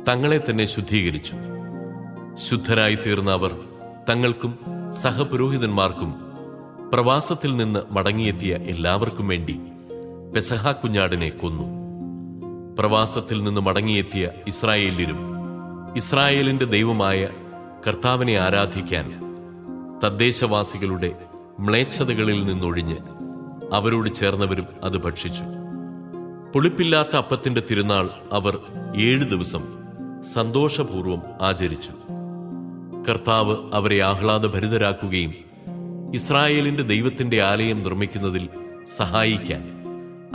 തങ്ങളെ തന്നെ ശുദ്ധീകരിച്ചു. ശുദ്ധരായി തീർന്ന അവർ തങ്ങൾക്കും സഹപുരോഹിതന്മാർക്കും പ്രവാസത്തിൽ നിന്ന് മടങ്ങിയെത്തിയ എല്ലാവർക്കും വേണ്ടി പെസഹ കുഞ്ഞാടിനെ കൊന്നു. പ്രവാസത്തിൽ നിന്ന് മടങ്ങിയെത്തിയ ഇസ്രായേല്യരും ഇസ്രായേലിന്റെ ദൈവമായ കർത്താവിനെ ആരാധിക്കാൻ തദ്ദേശവാസികളുടെ മ്ലേച്ഛതകളിൽ നിന്നൊഴിഞ്ഞ് അവരോട് ചേർന്നവരും അത് ഭക്ഷിച്ചു. പുളിപ്പില്ലാത്ത അപ്പത്തിന്റെ തിരുനാൾ അവർ 7 ദിവസം സന്തോഷപൂർവം ആചരിച്ചു. കർത്താവ് അവരെ ആഹ്ലാദഭരിതരാക്കുകയും ഇസ്രായേലിന്റെ ദൈവത്തിന്റെ ആലയം നിർമ്മിക്കുന്നതിൽ സഹായിക്കാൻ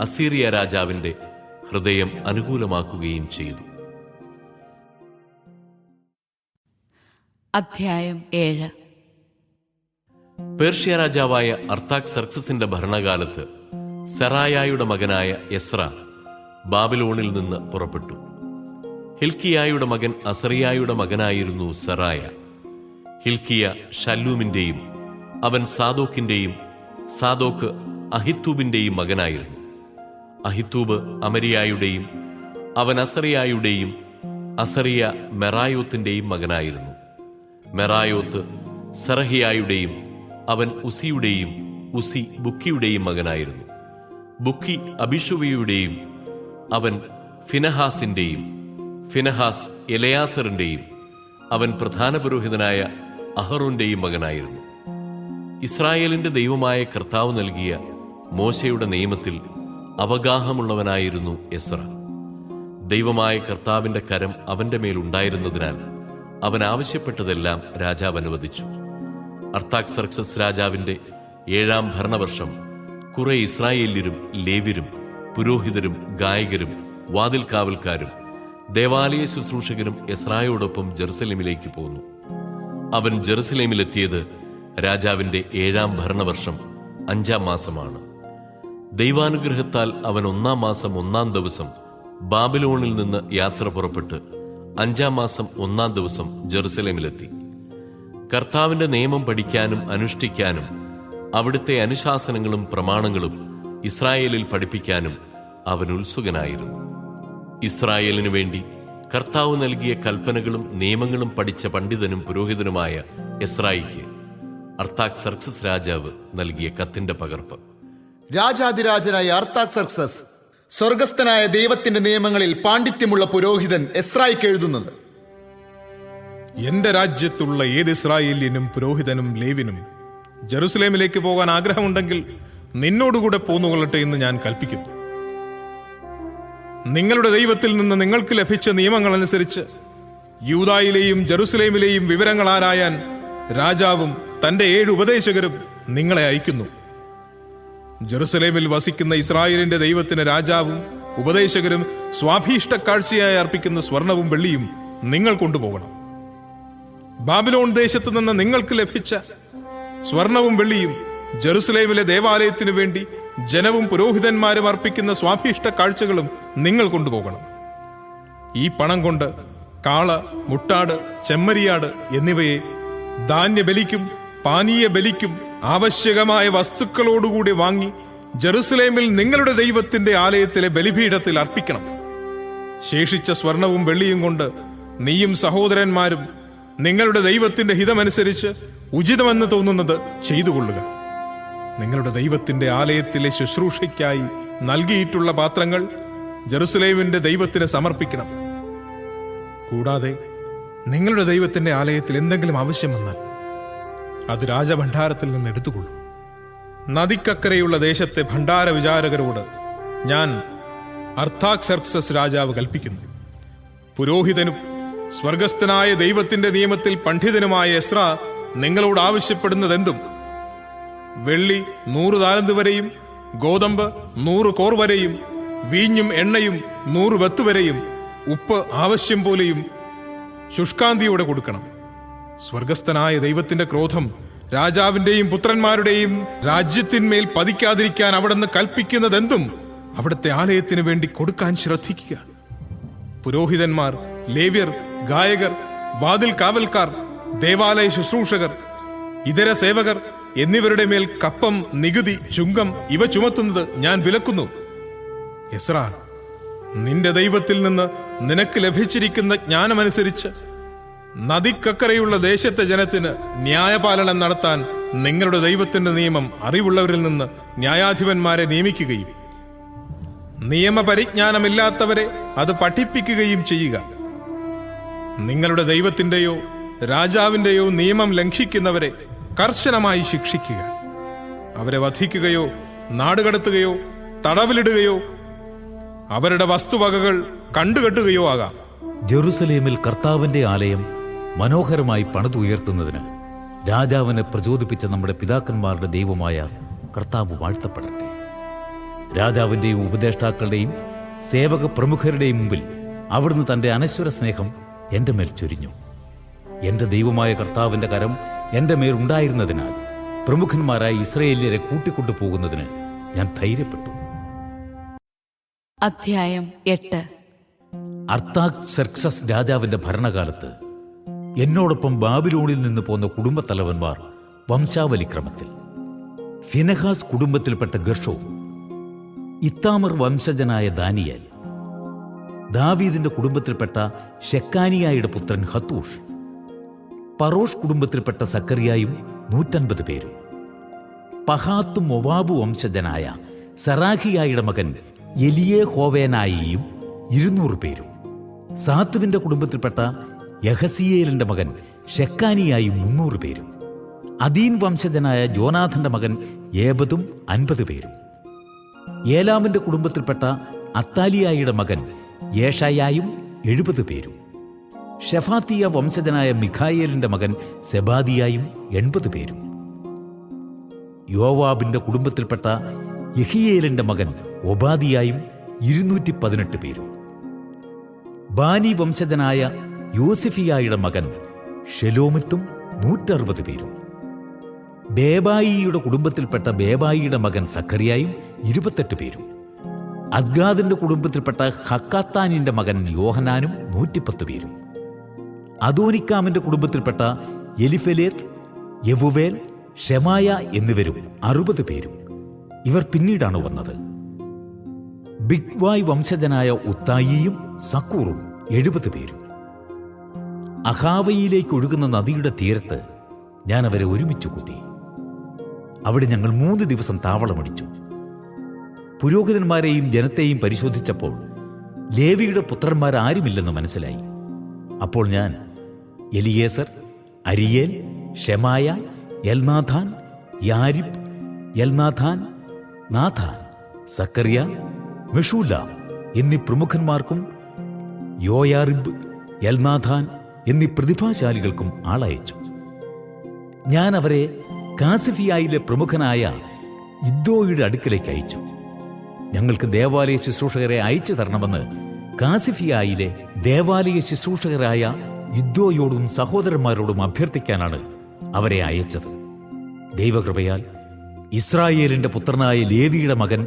അസീറിയ രാജാവിന്റെ ഹൃദയം അനുകൂലമാക്കുകയും ചെയ്തു. അധ്യായം 7. പേർഷ്യ രാജാവായ അർത്താക്സർക്സസിന്റെ ഭരണകാലത്ത് സെറായായുടെ മകനായ എസ്ര ബാബിലോണിൽ നിന്ന് പുറപ്പെട്ടു. ഹിൽക്കിയായുടെ മകൻ അസറിയായുടെ മകനായിരുന്നു സെറായ. ഹിൽക്കിയ ഷല്ലൂമിന്റെയും അവൻ സാദോക്കിന്റെയും സാദോക്ക് അഹിത്തൂബിന്റെയും മകനായിരുന്നു. അഹിത്തൂബ് അമരിയായുടെയും അവൻ അസറിയായുടെയും അസറിയ മെറായോത്തിൻ്റെയും മകനായിരുന്നു. മെറായോത്ത് സെറഹിയായുടെയും അവൻ ഉസിയുടെയും ഉസി ബുക്കിയുടെയും മകനായിരുന്നു. ബുക്കി അബിഷുവയുടെയും അവൻ ഫിനഹാസിൻ്റെയും ഫിനഹാസ് എലയാസറിൻ്റെയും അവൻ പ്രധാന പുരോഹിതനായ അഹറോന്റെയും മകനായിരുന്നു. ഇസ്രായേലിന്റെ ദൈവമായ കർത്താവ് നൽകിയ മോശയുടെ നിയമത്തിൽ അവഗാഹമുള്ളവനായിരുന്നു എസ്ര. ദൈവമായ കർത്താവിന്റെ കരം അവന്റെ മേലുണ്ടായിരുന്നതിനാൽ അവൻ ആവശ്യപ്പെട്ടതെല്ലാം രാജാവ് അനുവദിച്ചു. അർത്താക്സർക്സസ് രാജാവിന്റെ 7-ാം ഭരണവർഷം കുറെ ഇസ്രായേല്യരും ലേവ്യരും പുരോഹിതരും ഗായകരും വാതിൽ കാവൽക്കാരും ദേവാലയ ശുശ്രൂഷകരും എസ്രായോടൊപ്പം ജെറുസലേമിലേക്ക് പോന്നു. അവൻ ജെറുസലേമിലെത്തിയത് രാജാവിന്റെ 7-ാം ഭരണവർഷം 5-ാം മാസമാണ്. ദൈവാനുഗ്രഹത്താൽ അവൻ 1-ാം മാസം 1-ാം ദിവസം ബാബിലോണിൽ നിന്ന് യാത്ര പുറപ്പെട്ട് 5-ാം മാസം 1-ാം ദിവസം ജെറുസലേമിലെത്തി. കർത്താവിന്റെ നിയമം പഠിക്കാനും അനുഷ്ഠിക്കാനും അവിടുത്തെ അനുശാസനങ്ങളും പ്രമാണങ്ങളും ഇസ്രായേലിൽ പഠിപ്പിക്കാനും അവൻ ഉത്സുകനായിരുന്നു. ഇസ്രായേലിനു വേണ്ടി കർത്താവ് നൽകിയ കൽപ്പനകളും നിയമങ്ങളും പഠിച്ച പണ്ഡിതനും പുരോഹിതനുമായ എസ്രായിക്ക് അർത്താക്സർക്സസ് രാജാവ് നൽകിയ കത്തിന്റെ പകർപ്പ്. രാജാതിരാജനായ അർത്താക്സർക്സസ് സ്വർഗസ്ഥനായ ദൈവത്തിന്റെ നിയമങ്ങളിൽ പാണ്ഡിത്യമുള്ള പുരോഹിതൻ എസ്രായിക്ക് എഴുതുന്നത്: എന്റെ രാജ്യത്തുള്ള ഏത് ഇസ്രായേല്യനും പുരോഹിതനും ലേവിനും ജെറുസലേമിലേക്ക് പോകാൻ ആഗ്രഹമുണ്ടെങ്കിൽ നിന്നോടുകൂടെ പോന്നുകൊള്ളട്ടെ എന്ന് ഞാൻ കൽപ്പിക്കുന്നു. നിങ്ങളുടെ ദൈവത്തിൽ നിന്ന് നിങ്ങൾക്ക് ലഭിച്ച നിയമങ്ങളനുസരിച്ച് യൂദായിലെയും ജെറുസലേമിലെയും വിവരങ്ങൾ ആരായാൻ രാജാവും തന്റെ 7 ഉപദേശകരും നിങ്ങളെ അയക്കുന്നു. ജെറുസലേമിൽ വസിക്കുന്ന ഇസ്രായേലിന്റെ ദൈവത്തിന് രാജാവും ഉപദേശകരും സ്വാഭീഷ്ട കാഴ്ചയായി അർപ്പിക്കുന്ന സ്വർണവും വെള്ളിയും നിങ്ങൾ കൊണ്ടുപോകണം. ബാബിലോൺ ദേശത്തു നിന്ന് നിങ്ങൾക്ക് ലഭിച്ച സ്വർണവും വെള്ളിയും ജെറുസലേമിലെ ദേവാലയത്തിനു വേണ്ടി ജനവും പുരോഹിതന്മാരും അർപ്പിക്കുന്ന സ്വാഭീഷ്ട കാഴ്ചകളും നിങ്ങൾ കൊണ്ടുപോകണം. ഈ പണം കൊണ്ട് കാള, മുട്ടാട്, ചെമ്മരിയാട് എന്നിവയെ ധാന്യബലിക്കും പാനീയ ബലിക്കും ആവശ്യകമായ വസ്തുക്കളോടുകൂടി വാങ്ങി ജെറുസലേമിൽ നിങ്ങളുടെ ദൈവത്തിന്റെ ആലയത്തിലെ ബലിപീഠത്തിൽ അർപ്പിക്കണം. ശേഷിച്ച സ്വർണവും വെള്ളിയും കൊണ്ട് നീയും സഹോദരന്മാരും നിങ്ങളുടെ ദൈവത്തിന്റെ ഹിതമനുസരിച്ച് ഉചിതമെന്ന് തോന്നുന്നത് ചെയ്തുകൊള്ളുക. നിങ്ങളുടെ ദൈവത്തിന്റെ ആലയത്തിലെ ശുശ്രൂഷയ്ക്കായി നൽകിയിട്ടുള്ള പാത്രങ്ങൾ ജെറുസലേമിന്റെ ദൈവത്തിന് സമർപ്പിക്കണം. കൂടാതെ നിങ്ങളുടെ ദൈവത്തിന്റെ ആലയത്തിൽ എന്തെങ്കിലും ആവശ്യം വന്നാൽ അത് രാജഭണ്ഡാരത്തിൽ നിന്ന് എടുത്തുകൊള്ളൂ. നദിക്കക്കരയുള്ള ദേശത്തെ ഭണ്ഡാര വിചാരകരോട് ഞാൻ അർത്താക്സർക്സസ് രാജാവ് കൽപ്പിക്കുന്നു: പുരോഹിതനും സ്വർഗസ്ഥനായ ദൈവത്തിന്റെ നിയമത്തിൽ പണ്ഡിതനുമായ എസ്ര നിങ്ങളോട് ആവശ്യപ്പെടുന്നതെന്തും വെള്ളി 100 താലന്ത് വരെയും ഗോതമ്പ് 100 കോർ വരെയും വീഞ്ഞും എണ്ണയും 100 വെത്ത് വരെയും ഉപ്പ് ആവശ്യം പോലെയും ശുഷ്കാന്തിയോടെ കൊടുക്കണം. സ്വർഗസ്ഥനായ ദൈവത്തിന്റെ ക്രോധം രാജാവിന്റെയും പുത്രന്മാരുടെയും രാജ്യത്തിന്മേൽ പതിക്കാതിരിക്കാൻ അവിടുന്ന് കൽപ്പിക്കുന്നതെന്തും അവിടുത്തെ ആലയത്തിന് വേണ്ടി കൊടുക്കാൻ ശ്രദ്ധിക്കുക. പുരോഹിതന്മാർ, ലേവ്യർ, ഗായകർ, വാതിൽ കാവൽക്കാർ, ദേവാലയ ശുശ്രൂഷകർ, ഇതര സേവകർ എന്നിവരുടെ മേൽ കപ്പം, നികുതി, ചുങ്കം ഇവ ചുമത്തുന്നത് ഞാൻ വിലക്കുന്നു. എസ്രാ, നിന്റെ ദൈവത്തിൽ നിന്ന് നിനക്ക് ലഭിച്ചിരിക്കുന്ന ജ്ഞാനമനുസരിച്ച് നദിക്കക്കരയുള്ള ദേശത്തെ ജനത്തിന് ന്യായപാലനം നടത്താൻ നിങ്ങളുടെ ദൈവത്തിന്റെ നിയമം അറിവുള്ളവരിൽ നിന്ന് ന്യായാധിപന്മാരെ നിയമിക്കുകയും നിയമപരിജ്ഞാനമില്ലാത്തവരെ അത് പഠിപ്പിക്കുകയും ചെയ്യുക. നിങ്ങളുടെ ദൈവത്തിന്റെയോ രാജാവിന്റെയോ നിയമം ലംഘിക്കുന്നവരെ കർശനമായി ശിക്ഷിക്കുക. അവരെ വധിക്കുകയോ നാടുകടത്തുകയോ തടവിലിടുകയോ അവരുടെ വസ്തുവകകൾ കണ്ടുകെട്ടുകയോ ആകാം. ജെറുസലേമിൽ കർത്താവിന്റെ ആലയം മനോഹരമായി പണിതുയർത്തുന്നതിന് രാജാവിനെ പ്രചോദിപ്പിച്ച നമ്മുടെ പിതാക്കന്മാരുടെ ദൈവമായ കർത്താവ് വാഴ്ത്തപ്പെടട്ടെ. രാജാവിന്റെയും ഉപദേഷ്ടാക്കളുടെയും സേവക പ്രമുഖരുടെയും മുമ്പിൽ അവിടുന്ന് തന്റെ അനശ്വര സ്നേഹം എന്റെ മേൽ ചൊരിഞ്ഞു. എന്റെ ദൈവമായ കർത്താവിന്റെ കരം എന്റെ മേൽ ഉണ്ടായിരുന്നതിനാൽ പ്രമുഖന്മാരായ ഇസ്രായേല്യരെ കൂട്ടിക്കൊണ്ടു പോകുന്നതിന് ഞാൻ ധൈര്യപ്പെട്ടു. അധ്യായം 8. അർത്താക്സർക്സസ് രാജാവിന്റെ ഭരണകാലത്ത് എന്നോടൊപ്പം ബാബിലോണിൽ നിന്ന് പോന്ന കുടുംബത്തലവന്മാർ വംശാവലിക്രമത്തിൽ: ഫിനഹാസ് കുടുംബത്തിൽപ്പെട്ട ഗർഷോം, ഇത്താമർ വംശജനായ ദാനിയേൽ, ദാവീദിന്റെ കുടുംബത്തിൽപ്പെട്ട ഷെക്കാനിയായുടെ പുത്രൻ ഹത്തൂഷ്. പറോഷ് കുടുംബത്തിൽപ്പെട്ട സക്കറിയായും 150 പേരും. പഹാത്തും മൊവാബു വംശജനായ സറാഖിയായുടെ മകൻ എലിയേ ഹോവേനായിയും 200 പേരും. സാത്തുവിന്റെ കുടുംബത്തിൽപ്പെട്ട യഹസിയേലിന്റെ മകൻ ഷെക്കാനിയായും 300 പേരും. അദീൻ വംശജനായ ജോനാഥന്റെ മകൻ ഏബദും 50 പേരും. ഏലാമിന്റെ കുടുംബത്തിൽപ്പെട്ട അത്താലിയായുടെ മകൻ യേഷായായും 70 പേരും. ഷെഫാത്തിയ വംശജനായ മിഖായേലിന്റെ മകൻ സെബാദിയായും 80 പേരും. യോവാബിന്റെ കുടുംബത്തിൽപ്പെട്ട യഹിയേലിന്റെ മകൻ ഒബാദിയായും 218 പേരും. ബാനി വംശജനായ യോസിഫിയായുടെ മകൻ ഷെലോമിത്തും 160 പേരും. ബേബായിയുടെ കുടുംബത്തിൽപ്പെട്ട ബേബായിയുടെ മകൻ സഖറിയായും 28 പേരും. അസ്ഗാദിന്റെ കുടുംബത്തിൽപ്പെട്ട ഹക്കാത്താനിന്റെ മകൻ യോഹനാനും 110 പേരും. അദോനിക്കാമിന്റെ കുടുംബത്തിൽപ്പെട്ട എലിഫെലേത്ത്, യവുവേൽ, ഷെമായ എന്നിവരും 60 പേരും. ഇവർ പിന്നീടാണ് വന്നത്. ബിഗ്വായ് വംശജനായ ഉത്തായിയും സക്കൂറും 70 പേരും. അഹാവയിലേക്ക് ഒഴുകുന്ന നദിയുടെ തീരത്ത് ഞാൻ അവരെ ഒരുമിച്ച് കൂട്ടി. അവിടെ ഞങ്ങൾ 3 ദിവസം താവളമടിച്ചു. പുരോഹിതന്മാരെയും ജനത്തെയും പരിശോധിച്ചപ്പോൾ ലേവിയുടെ പുത്രന്മാരാരുമില്ലെന്ന് മനസ്സിലായി. അപ്പോൾ ഞാൻ എലിയേസർ, അരിയേൽ, ഷെമായ, എൽനാഥാൻ, യാരിബ്, എൽനാഥാൻ, നാഥാൻ, സക്കറിയ, മെഷൂലാം എന്നീ പ്രമുഖന്മാർക്കും യോയാറിബ്, എൽനാഥാൻ എന്നീ പ്രതിഭാശാലികൾക്കും ആളയച്ചു. ഞാൻ അവരെ കാസിഫിയായിലെ പ്രമുഖനായ ഇദ്ദോയുടെ അടുക്കലേക്ക് അയച്ചു. ഞങ്ങൾക്ക് ദേവാലയ ശുശ്രൂഷകരെ അയച്ചു തരണമെന്ന് കാസിഫിയായിലെ ദേവാലയ ശുശ്രൂഷകരായ ഇദ്ദോയോടും സഹോദരന്മാരോടും അഭ്യർത്ഥിക്കാനാണ് അവരെ അയച്ചത്. ദൈവകൃപയാൽ ഇസ്രായേലിന്റെ പുത്രനായ ലേവിയുടെ മകൻ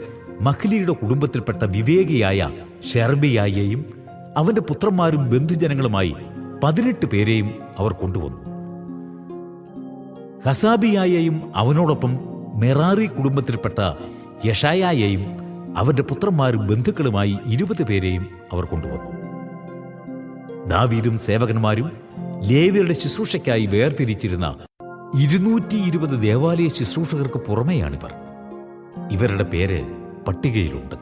മഹ്ലിയുടെ കുടുംബത്തിൽപ്പെട്ട വിവേകിയായ ഷെർബിയായെയും അവന്റെ പുത്രന്മാരും ബന്ധുജനങ്ങളുമായി 18 പേരെയും അവർ കൊണ്ടുവന്നു. ഹസാബിയായെയും അവനോടൊപ്പം മെറാറി കുടുംബത്തിൽപ്പെട്ട യഷായായെയും അവന്റെ പുത്രന്മാരും ബന്ധുക്കളുമായി 20 പേരെയും അവർ കൊണ്ടുവന്നു. ദാവീദും സേവകന്മാരും ലേവ്യരുടെ ശുശ്രൂഷയ്ക്കായി വേർതിരിച്ചിരുന്ന 220 ദേവാലയ ശുശ്രൂഷകർക്ക് പുറമെയാണിവർ. ഇവരുടെ പേര് പട്ടികയിലുണ്ട്.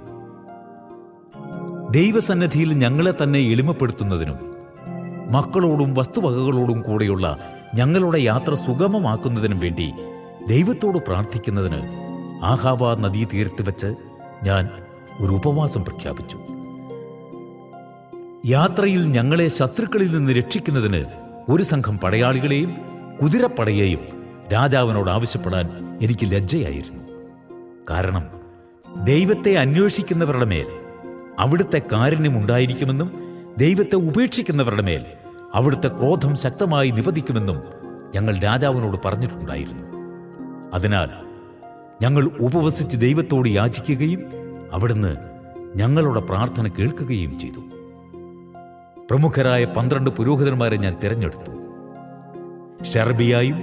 ദൈവസന്നിധിയിൽ ഞങ്ങളെ തന്നെ എളിമപ്പെടുത്തുന്നതിനും മക്കളോടും വസ്തുവകകളോടും കൂടെയുള്ള ഞങ്ങളുടെ യാത്ര സുഗമമാക്കുന്നതിനും വേണ്ടി ദൈവത്തോട് പ്രാർത്ഥിക്കുന്നതിന് ആഹാവ നദീതീരത്ത് വെച്ച് ഞാൻ ഒരു ഉപവാസം പ്രഖ്യാപിച്ചു. യാത്രയിൽ ഞങ്ങളെ ശത്രുക്കളിൽ നിന്ന് രക്ഷിക്കുന്നതിന് ഒരു സംഘം പടയാളികളെയും കുതിരപ്പടയെയും രാജാവിനോട് ആവശ്യപ്പെടാൻ എനിക്ക് ലജ്ജയായിരുന്നു. കാരണം ദൈവത്തെ അന്വേഷിക്കുന്നവരുടെ മേൽ അവിടുത്തെ കാരുണ്യമുണ്ടായിരിക്കുമെന്നും ദൈവത്തെ ഉപേക്ഷിക്കുന്നവരുടെ മേൽ അവിടുത്തെ ക്രോധം ശക്തമായി നിപതിക്കുമെന്നും ഞങ്ങൾ രാജാവിനോട് പറഞ്ഞിട്ടുണ്ടായിരുന്നു. അതിനാൽ ഞങ്ങൾ ഉപവസിച്ച് ദൈവത്തോട് യാചിക്കുകയും അവിടുന്ന് ഞങ്ങളുടെ പ്രാർത്ഥന കേൾക്കുകയും ചെയ്തു. പ്രമുഖരായ 12 പുരോഹിതന്മാരെ ഞാൻ തിരഞ്ഞെടുത്തു. ഷെർബിയായും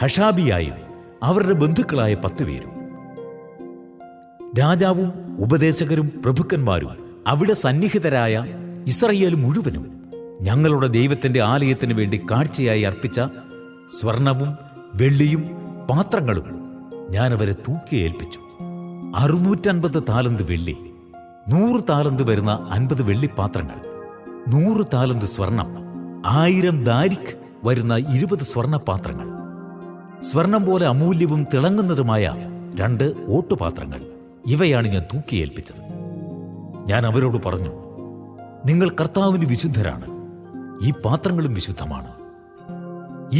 ഹഷാബിയായും അവരുടെ ബന്ധുക്കളായ 10 പേരും. രാജാവും ഉപദേശകരും പ്രഭുക്കന്മാരും അവിടെ സന്നിഹിതരായ ഇസ്രായേൽ മുഴുവനും ഞങ്ങളുടെ ദൈവത്തിന്റെ ആലയത്തിന് വേണ്ടി കാഴ്ചയായി അർപ്പിച്ച സ്വർണവും വെള്ളിയും പാത്രങ്ങളും ഞാൻ അവരെ തൂക്കി ഏൽപ്പിച്ചു. 650 താലന്ത് വെള്ളി, 100 താലന്ത് വരുന്ന 50 വെള്ളിപ്പാത്രങ്ങൾ, 100 താലന്ത് സ്വർണം, 1000 ദാരിക് വരുന്ന 20 സ്വർണപാത്രങ്ങൾ, സ്വർണം പോലെ അമൂല്യവും തിളങ്ങുന്നതുമായ 2 ഓട്ടുപാത്രങ്ങൾ, ഇവയാണ് ഞാൻ തൂക്കിയേൽപ്പിച്ചത്. ഞാൻ അവരോട് പറഞ്ഞു, നിങ്ങൾ കർത്താവിന് വിശുദ്ധരാണ്, ഈ പാത്രങ്ങളും വിശുദ്ധമാണ്.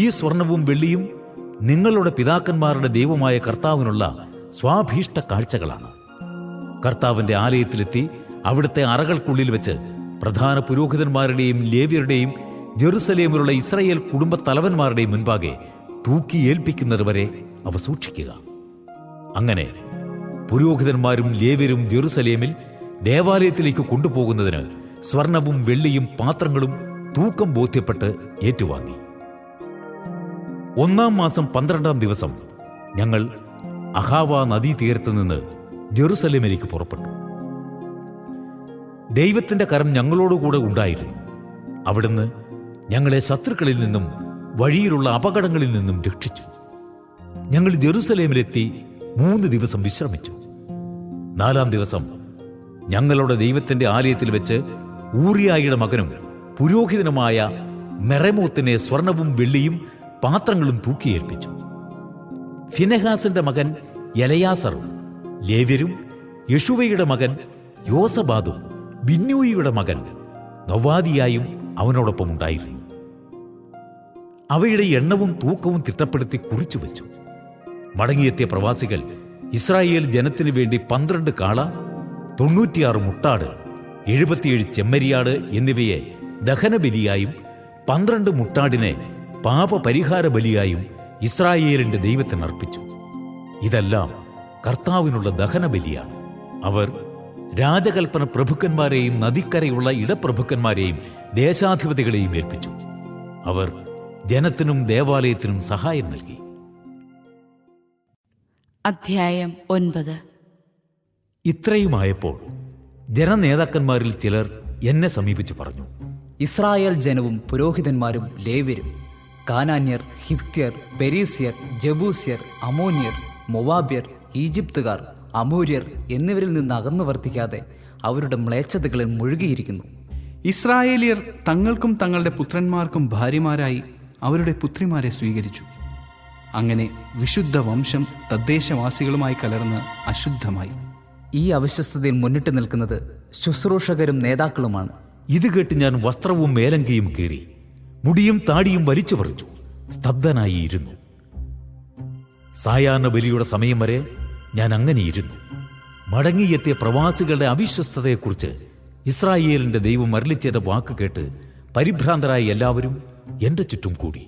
ഈ സ്വർണവും വെള്ളിയും നിങ്ങളുടെ പിതാക്കന്മാരുടെ ദൈവമായ കർത്താവിനുള്ള സ്വാഭീഷ്ട കാഴ്ചകളാണ്. കർത്താവിന്റെ ആലയത്തിലെത്തി അവിടുത്തെ അറകൾക്കുള്ളിൽ വെച്ച് പ്രധാന പുരോഹിതന്മാരുടെയും ലേവ്യരുടെയും ജെറുസലേമിലുള്ള ഇസ്രായേൽ കുടുംബ തലവന്മാരുടെയും മുൻപാകെ തൂക്കിയേൽപ്പിക്കുന്നതുവരെ അവ സൂക്ഷിക്കുക. അങ്ങനെ പുരോഹിതന്മാരും ലേവ്യരും ജെറുസലേമിൽ ദേവാലയത്തിലേക്ക് കൊണ്ടുപോകുന്നതിന് സ്വർണവും വെള്ളിയും പാത്രങ്ങളും തൂക്കം ബോധ്യപ്പെട്ട് ഏറ്റുവാങ്ങി. 1-ാം മാസം 12-ാം ദിവസം ഞങ്ങൾ അഹാവ നദീതീരത്ത് നിന്ന് ജെറുസലേമിലേക്ക് പുറപ്പെട്ടു. ദൈവത്തിന്റെ കരം ഞങ്ങളോടുകൂടെ ഉണ്ടായിരുന്നു. അവിടുന്ന് ഞങ്ങളെ ശത്രുക്കളിൽ നിന്നും വഴിയിലുള്ള അപകടങ്ങളിൽ നിന്നും രക്ഷിച്ചു. ഞങ്ങൾ ജെറുസലേമിലെത്തി 3 ദിവസം വിശ്രമിച്ചു. 4-ാം ദിവസം ഞങ്ങളുടെ ദൈവത്തിന്റെ ആലയത്തിൽ വെച്ച് ഊറിയായുടെ മകനും പുരോഹിതനുമായ മെറമോത്തിനെ സ്വർണവും വെള്ളിയും പാത്രങ്ങളും തൂക്കിയേൽപ്പിച്ചു. ഫിനെഹാസിന്റെ മകൻ എലയാസറും ലേവ്യരും യെശുവയുടെ മകൻ യോസബാദും ബിന്നൂയിയുടെ മകൻ നൊവാദിയായും അവനോടൊപ്പം ഉണ്ടായിരുന്നു. അവയുടെ എണ്ണവും തൂക്കവും തിട്ടപ്പെടുത്തി കുറിച്ചു വെച്ചു. മടങ്ങിയെത്തിയ പ്രവാസികൾ ഇസ്രായേൽ ജനത്തിനു വേണ്ടി 12 കാള, 96 മുട്ടാട്, 77 ചെമ്മരിയാട് എന്നിവയെ ദഹനബലിയായും 12 മുട്ടാടിനെ പാപപരിഹാര ബലിയായും ഇസ്രായേലിന്റെ ദൈവത്തിന് അർപ്പിച്ചു. ഇതെല്ലാം കർത്താവിനുള്ള ദഹനബലിയാണ്. അവർ രാജകൽപ്പന പ്രഭുക്കന്മാരെയും നദിക്കരയുള്ള ഇടപ്രഭുക്കന്മാരെയും ദേശാധിപതികളെയും ഏൽപ്പിച്ചു. അവർ ജനത്തിനും ദേവാലയത്തിനും സഹായം നൽകി. അധ്യായം 9. ഇത്രയുമായപ്പോൾ ജനനേതാക്കന്മാരിൽ ചിലർ എന്നെ സമീപിച്ചു പറഞ്ഞു, ഇസ്രായേൽ ജനവും പുരോഹിതന്മാരും ലേവ്യരും കാനാന്യർ, ഹിത്യർ, പെരീസ്യർ, ജബൂസ്യർ, അമോന്യർ, മൊവാബ്യർ, ഈജിപ്തുകാർ, അമൂര്യർ എന്നിവരിൽ നിന്ന് അകന്നു വർത്തിക്കാതെ അവരുടെ മ്ലേച്ഛതകളിൽ മുഴുകിയിരിക്കുന്നു. ഇസ്രായേലിയർ തങ്ങൾക്കും തങ്ങളുടെ പുത്രന്മാർക്കും ഭാര്യമാരായി അവരുടെ പുത്രിമാരെ സ്വീകരിച്ചു. അങ്ങനെ വിശുദ്ധ വംശം തദ്ദേശവാസികളുമായി കലർന്ന് അശുദ്ധമായി. ഈ അവിശ്വസ്തതയിൽ മുന്നിട്ട് നിൽക്കുന്നത് ശുശ്രൂഷകരും നേതാക്കളുമാണ്. ഇത് കേട്ട് ഞാൻ വസ്ത്രവും മേലങ്കിയും കീറി മുടിയും താടിയും വലിച്ചു പറിച്ചു സ്തബ്ധനായി ഇരുന്നു. സായാഹ്ന ബലിയുടെ സമയം വരെ ഞാൻ അങ്ങനെയിരുന്നു. മടങ്ങിയെത്തിയ പ്രവാസികളുടെ അവിശ്വസ്തതയെക്കുറിച്ച് ഇസ്രായേലിന്റെ ദൈവം അരുളിച്ചെയ്ത വാക്ക് കേട്ട് പരിഭ്രാന്തരായ എല്ലാവരും എന്റെ ചുറ്റും കൂടി.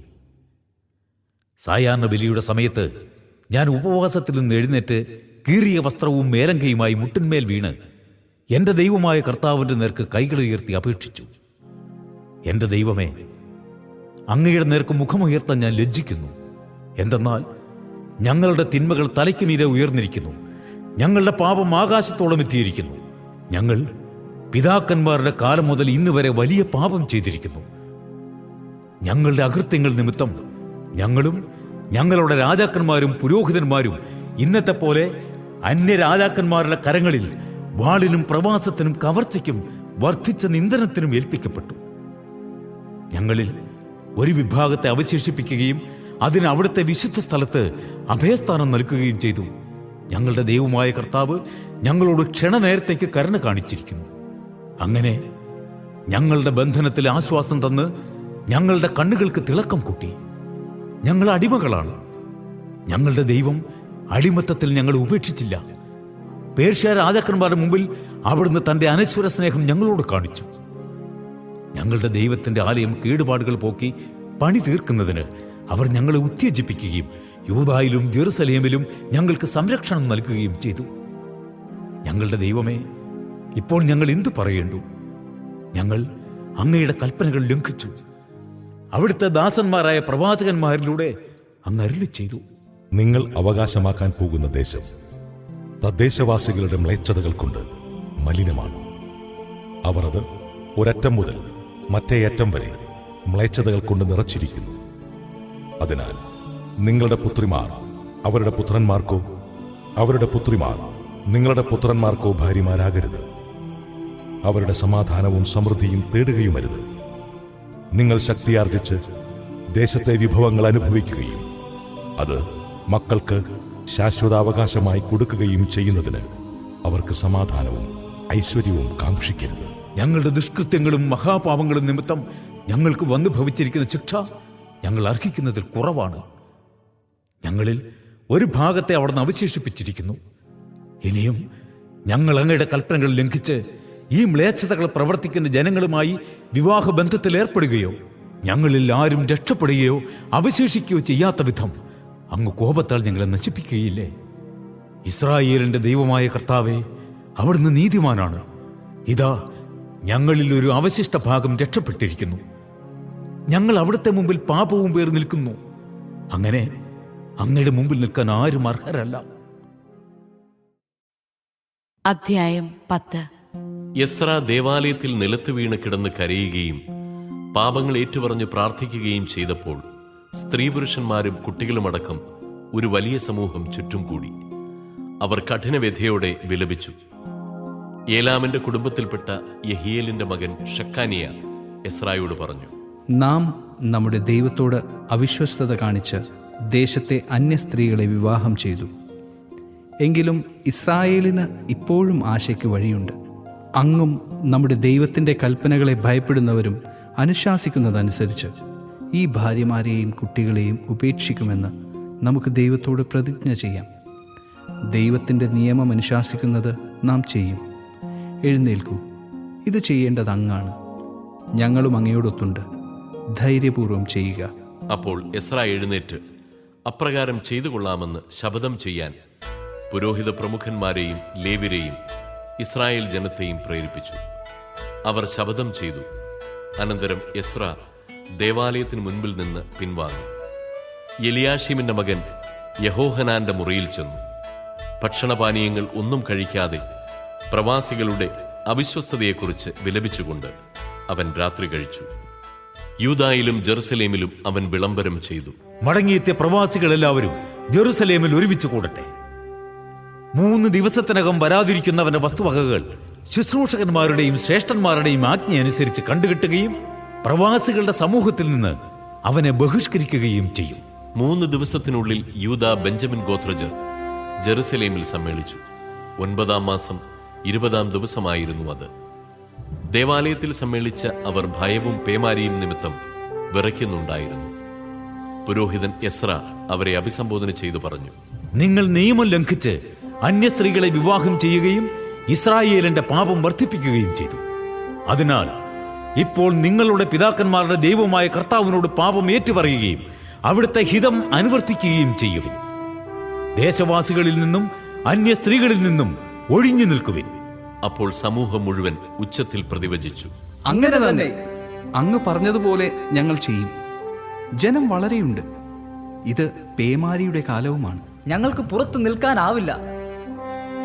സായാഹ്ന ബലിയുടെ സമയത്ത് ഞാൻ ഉപവാസത്തിൽ നിന്ന് എഴുന്നേറ്റ് കീറിയ വസ്ത്രവും മേലങ്കയുമായി മുട്ടിന്മേൽ വീണ് എന്റെ ദൈവമായ കർത്താവിന്റെ നേർക്ക് കൈകൾ ഉയർത്തി അപേക്ഷിച്ചു. എന്റെ ദൈവമേ, അങ്ങയുടെ നേർക്ക് മുഖമുയർത്താൻ ഞാൻ ലജ്ജിക്കുന്നു. എന്തെന്നാൽ ഞങ്ങളുടെ തിന്മകൾ തലയ്ക്ക് മീതെ ഉയർന്നിരിക്കുന്നു. ഞങ്ങളുടെ പാപം ആകാശത്തോളം എത്തിയിരിക്കുന്നു. ഞങ്ങൾ പിതാക്കന്മാരുടെ കാലം മുതൽ ഇന്ന് വരെ വലിയ പാപം ചെയ്തിരിക്കുന്നു. ഞങ്ങളുടെ അകൃത്യങ്ങൾ നിമിത്തം ഞങ്ങളും ഞങ്ങളുടെ രാജാക്കന്മാരും പുരോഹിതന്മാരും ഇന്നത്തെ പോലെ അന്യരാജാക്കന്മാരുടെ കരങ്ങളിൽ വാളിനും പ്രവാസത്തിനും കവർച്ചയ്ക്കും വർദ്ധിച്ച നിന്ദനത്തിനും ഏൽപ്പിക്കപ്പെട്ടു. ഞങ്ങളിൽ ഒരു വിഭാഗത്തെ അവശേഷിപ്പിക്കുകയും അതിന് അവിടുത്തെ വിശുദ്ധ സ്ഥലത്ത് അഭയസ്ഥാനം നൽകുകയും ചെയ്തു. ഞങ്ങളുടെ ദൈവമായ കർത്താവ് ഞങ്ങളോട് ക്ഷണനേരത്തേക്ക് കരുണ കാണിച്ചിരിക്കുന്നു. അങ്ങനെ ഞങ്ങളുടെ ബന്ധനത്തിൽ ആശ്വാസം തന്ന് ഞങ്ങളുടെ കണ്ണുകൾക്ക് തിളക്കം കൂട്ടി. ഞങ്ങൾ അടിമകളാണ്. ഞങ്ങളുടെ ദൈവം അടിമത്തത്തിൽ ഞങ്ങളെ ഉപേക്ഷിച്ചില്ല. പേർഷ്യ രാജാക്കന്മാരുടെ മുമ്പിൽ അവിടുന്ന് തന്റെ അനശ്വര സ്നേഹം ഞങ്ങളോട് കാണിച്ചു. ഞങ്ങളുടെ ദൈവത്തിന്റെ ആലയം കേടുപാടുകൾ പോക്കി പണി തീർക്കുന്നതിന് അവർ ഞങ്ങളെ ഉത്തേജിപ്പിക്കുകയും യൂദായിലും ജെറുസലേമിലും ഞങ്ങൾക്ക് സംരക്ഷണം നൽകുകയും ചെയ്തു. ഞങ്ങളുടെ ദൈവമേ, ഇപ്പോൾ ഞങ്ങൾ എന്തു പറയേണ്ടു? ഞങ്ങൾ അങ്ങയുടെ കൽപ്പനകൾ ലംഘിച്ചു. അവിടുത്തെ ദാസന്മാരായ പ്രവാചകന്മാരിലൂടെ അങ്ങ് അരുളി ചെയ്തു. നിങ്ങൾ അവകാശമാക്കാൻ പോകുന്ന ദേശം തദ്ദേശവാസികളുടെ മ്ലേച്ഛതകൾ കൊണ്ട് മലിനമാണ്. അവർ അത് ഒരറ്റം മുതൽ മറ്റേ അറ്റം വരെ മ്ലേച്ഛതകൾ കൊണ്ട് നിറച്ചിരിക്കുന്നു. അതിനാൽ നിങ്ങളുടെ പുത്രിമാർ അവരുടെ പുത്രന്മാർക്കോ അവരുടെ പുത്രിമാർ നിങ്ങളുടെ പുത്രന്മാർക്കോ ഭാര്യമാരാകരുത്. അവരുടെ സമാധാനവും സമൃദ്ധിയും തേടുകയുമരുത്. നിങ്ങൾ ശക്തിയാർജിച്ച് ദേശത്തെ വിഭവങ്ങൾ അനുഭവിക്കുകയും അത് മക്കൾക്ക് ശാശ്വതാവകാശമായി കൊടുക്കുകയും ചെയ്യുന്നതിന് അവർക്ക് സമാധാനവും ഐശ്വര്യവും കാക്ഷിക്കരുത്. ഞങ്ങളുടെ ദുഷ്കൃത്യങ്ങളും മഹാപാപങ്ങളും നിമിത്തം ഞങ്ങൾക്ക് വന്നു ഭവിച്ചിരിക്കുന്ന ശിക്ഷ ഞങ്ങൾ അർഹിക്കുന്നതിൽ കുറവാണ്. ഞങ്ങളിൽ ഒരു ഭാഗത്തെ അവിടുന്ന് അവശേഷിപ്പിച്ചിരിക്കുന്നു. ഇനിയും ഞങ്ങൾ അങ്ങയുടെ കൽപ്പനകൾ ലംഘിച്ച് ഈ മ്ലേച്ഛതകൾ പ്രവർത്തിക്കുന്ന ജനങ്ങളുമായി വിവാഹബന്ധത്തിൽ ഏർപ്പെടുകയോ ഞങ്ങളിൽ ആരും രക്ഷപ്പെടുകയോ അവശേഷിക്കുകയോ ചെയ്യാത്ത വിധം അങ്ങ് കോപത്താൽ ഞങ്ങളെ നശിപ്പിക്കുകയില്ലേ? ഇസ്രായേലിന്റെ ദൈവമായ കർത്താവേ, അവിടുന്ന് നീതിമാനാണ്. ഇതാ, ഞങ്ങളിൽ ഒരു അവശിഷ്ട ഭാഗം രക്ഷപ്പെട്ടിരിക്കുന്നു. ഞങ്ങൾ അവിടുത്തെ മുമ്പിൽ പാപവും പേർ നിൽക്കുന്നു. അങ്ങനെ അങ്ങയുടെ മുമ്പിൽ നിൽക്കാൻ ആരും അർഹരല്ല. അധ്യായം 10. എസ്ര ദേവാലയത്തിൽ നിലത്ത് വീണ് കിടന്ന് കരയുകയും പാപങ്ങൾ ഏറ്റുപറഞ്ഞു പ്രാർത്ഥിക്കുകയും ചെയ്തപ്പോൾ സ്ത്രീപുരുഷന്മാരും കുട്ടികളുമടക്കം ഒരു വലിയ സമൂഹം ചുറ്റും കൂടി. അവർ കഠിനവ്യഥയോടെ വിലപിച്ചു. ഏലാമിന്റെ കുടുംബത്തിൽപ്പെട്ട യഹിയേലിന്റെ മകൻ ഷക്കാനിയ എസ്രായോട് പറഞ്ഞു, നാം നമ്മുടെ ദൈവത്തോട് അവിശ്വസ്തത കാണിച്ച് ദേശത്തെ അന്യ സ്ത്രീകളെ വിവാഹം ചെയ്തു. എങ്കിലും ഇസ്രായേലിന് ഇപ്പോഴും ആശയ്ക്ക് വഴിയുണ്ട്. അങ്ങും നമ്മുടെ ദൈവത്തിൻ്റെ കൽപ്പനകളെ ഭയപ്പെടുന്നവരും അനുശാസിക്കുന്നതനുസരിച്ച് ഈ ഭാര്യമാരെയും കുട്ടികളെയും ഉപേക്ഷിക്കുമെന്ന് നമുക്ക് ദൈവത്തോട് പ്രതിജ്ഞ ചെയ്യാം. ദൈവത്തിൻ്റെ നിയമം അനുശാസിക്കുന്നത് നാം ചെയ്യും. എഴുന്നേൽക്കൂ, ഇത് ചെയ്യേണ്ടത് അങ്ങാണ്. ഞങ്ങളും അങ്ങയോടൊത്തുണ്ട്. ധൈര്യപൂർവ്വം ചെയ്യുക. അപ്പോൾ എസ്ര എഴുന്നേറ്റ് അപ്രകാരം ചെയ്തു കൊള്ളാമെന്ന് ശപഥം ചെയ്യാൻ പുരോഹിത പ്രമുഖന്മാരെയും ലേവ്യരെയും ഇസ്രായേൽ ജനത്തെയും പ്രേരിപ്പിച്ചു. അവർ ശപഥം ചെയ്തു. അനന്തരം എസ്ര ദേവാലയത്തിന് മുൻപിൽ നിന്ന് പിൻവാങ്ങി. എലിയാഷിമിന്റെ മകൻ യഹോഹനാന്റെ മുറിയിൽ ചെന്നു. ഭക്ഷണപാനീയങ്ങൾ ഒന്നും കഴിക്കാതെ പ്രവാസികളുടെ അവിശ്വസ്തതയെക്കുറിച്ച് വിലപിച്ചുകൊണ്ട് അവൻ രാത്രി കഴിച്ചു. യൂദായിലും ജെറുസലേമിലും അവൻ വിളംബരം ചെയ്തു, മടങ്ങിയെത്തിയ പ്രവാസികളെല്ലാവരും ജെറുസലേമിൽ ഒരുമിച്ച് കൂടട്ടെ. 3 ദിവസത്തിനകം വരാതിരിക്കുന്നവന്റെ വസ്തുവകകൾ ശുശ്രൂഷകന്മാരുടെയും ശ്രേഷ്ഠന്മാരുടെയും ആജ്ഞ അനുസരിച്ച് കണ്ടുകെട്ടുകയും പ്രവാസികളുടെ സമൂഹത്തിൽ നിന്ന് അവനെ ബഹിഷ്കരിക്കുകയും ചെയ്യും. 3 ദിവസത്തിനുള്ളിൽ യൂദാ ബെഞ്ചമിൻ ഗോത്രജർ ജെറുസലേമിൽ സമ്മേളിച്ചു. 9-ാം മാസം 20-ാം ദിവസമായിരുന്നു അത്. ദേവാലയത്തിൽ സമ്മേളിച്ച അവർ ഭയവും പേമാരിയും നിമിത്തം വിറയ്ക്കുന്നുണ്ടായിരുന്നു. പുരോഹിതൻ എസ്ര അവരെ അഭിസംബോധന ചെയ്തു പറഞ്ഞു, നിങ്ങൾ നിയമം ലംഘിച്ച് അന്യ സ്ത്രീകളെ വിവാഹം ചെയ്യുകയും ഇസ്രായേലിന്റെ പാപം വർദ്ധിപ്പിക്കുകയും ചെയ്തു. അതിനാൽ ഇപ്പോൾ നിങ്ങളുടെ പിതാക്കന്മാരുടെ ദൈവമായ കർത്താവിനോട് പാപം ഏറ്റുപറയുകയും അവിടുത്തെ ഹിതം അനുവർത്തിക്കുകയും ചെയ്യുവിൻ. ദേശവാസികളിൽ നിന്നും അന്യ സ്ത്രീകളിൽ നിന്നും ഒഴിഞ്ഞു നിൽക്കുവിൻ. അപ്പോൾ സമൂഹം മുഴുവൻ ഉച്ചത്തിൽ പ്രതിവചിച്ചു, അങ്ങനെ തന്നെ അങ്ങ് പറഞ്ഞതുപോലെ ഞങ്ങൾ ചെയ്യും. ജനം വളരെയുണ്ട്. ഇത് പേമാരിയുടെ കാലവുമാണ്. ഞങ്ങൾക്ക് പുറത്ത് നിൽക്കാനാവില്ല.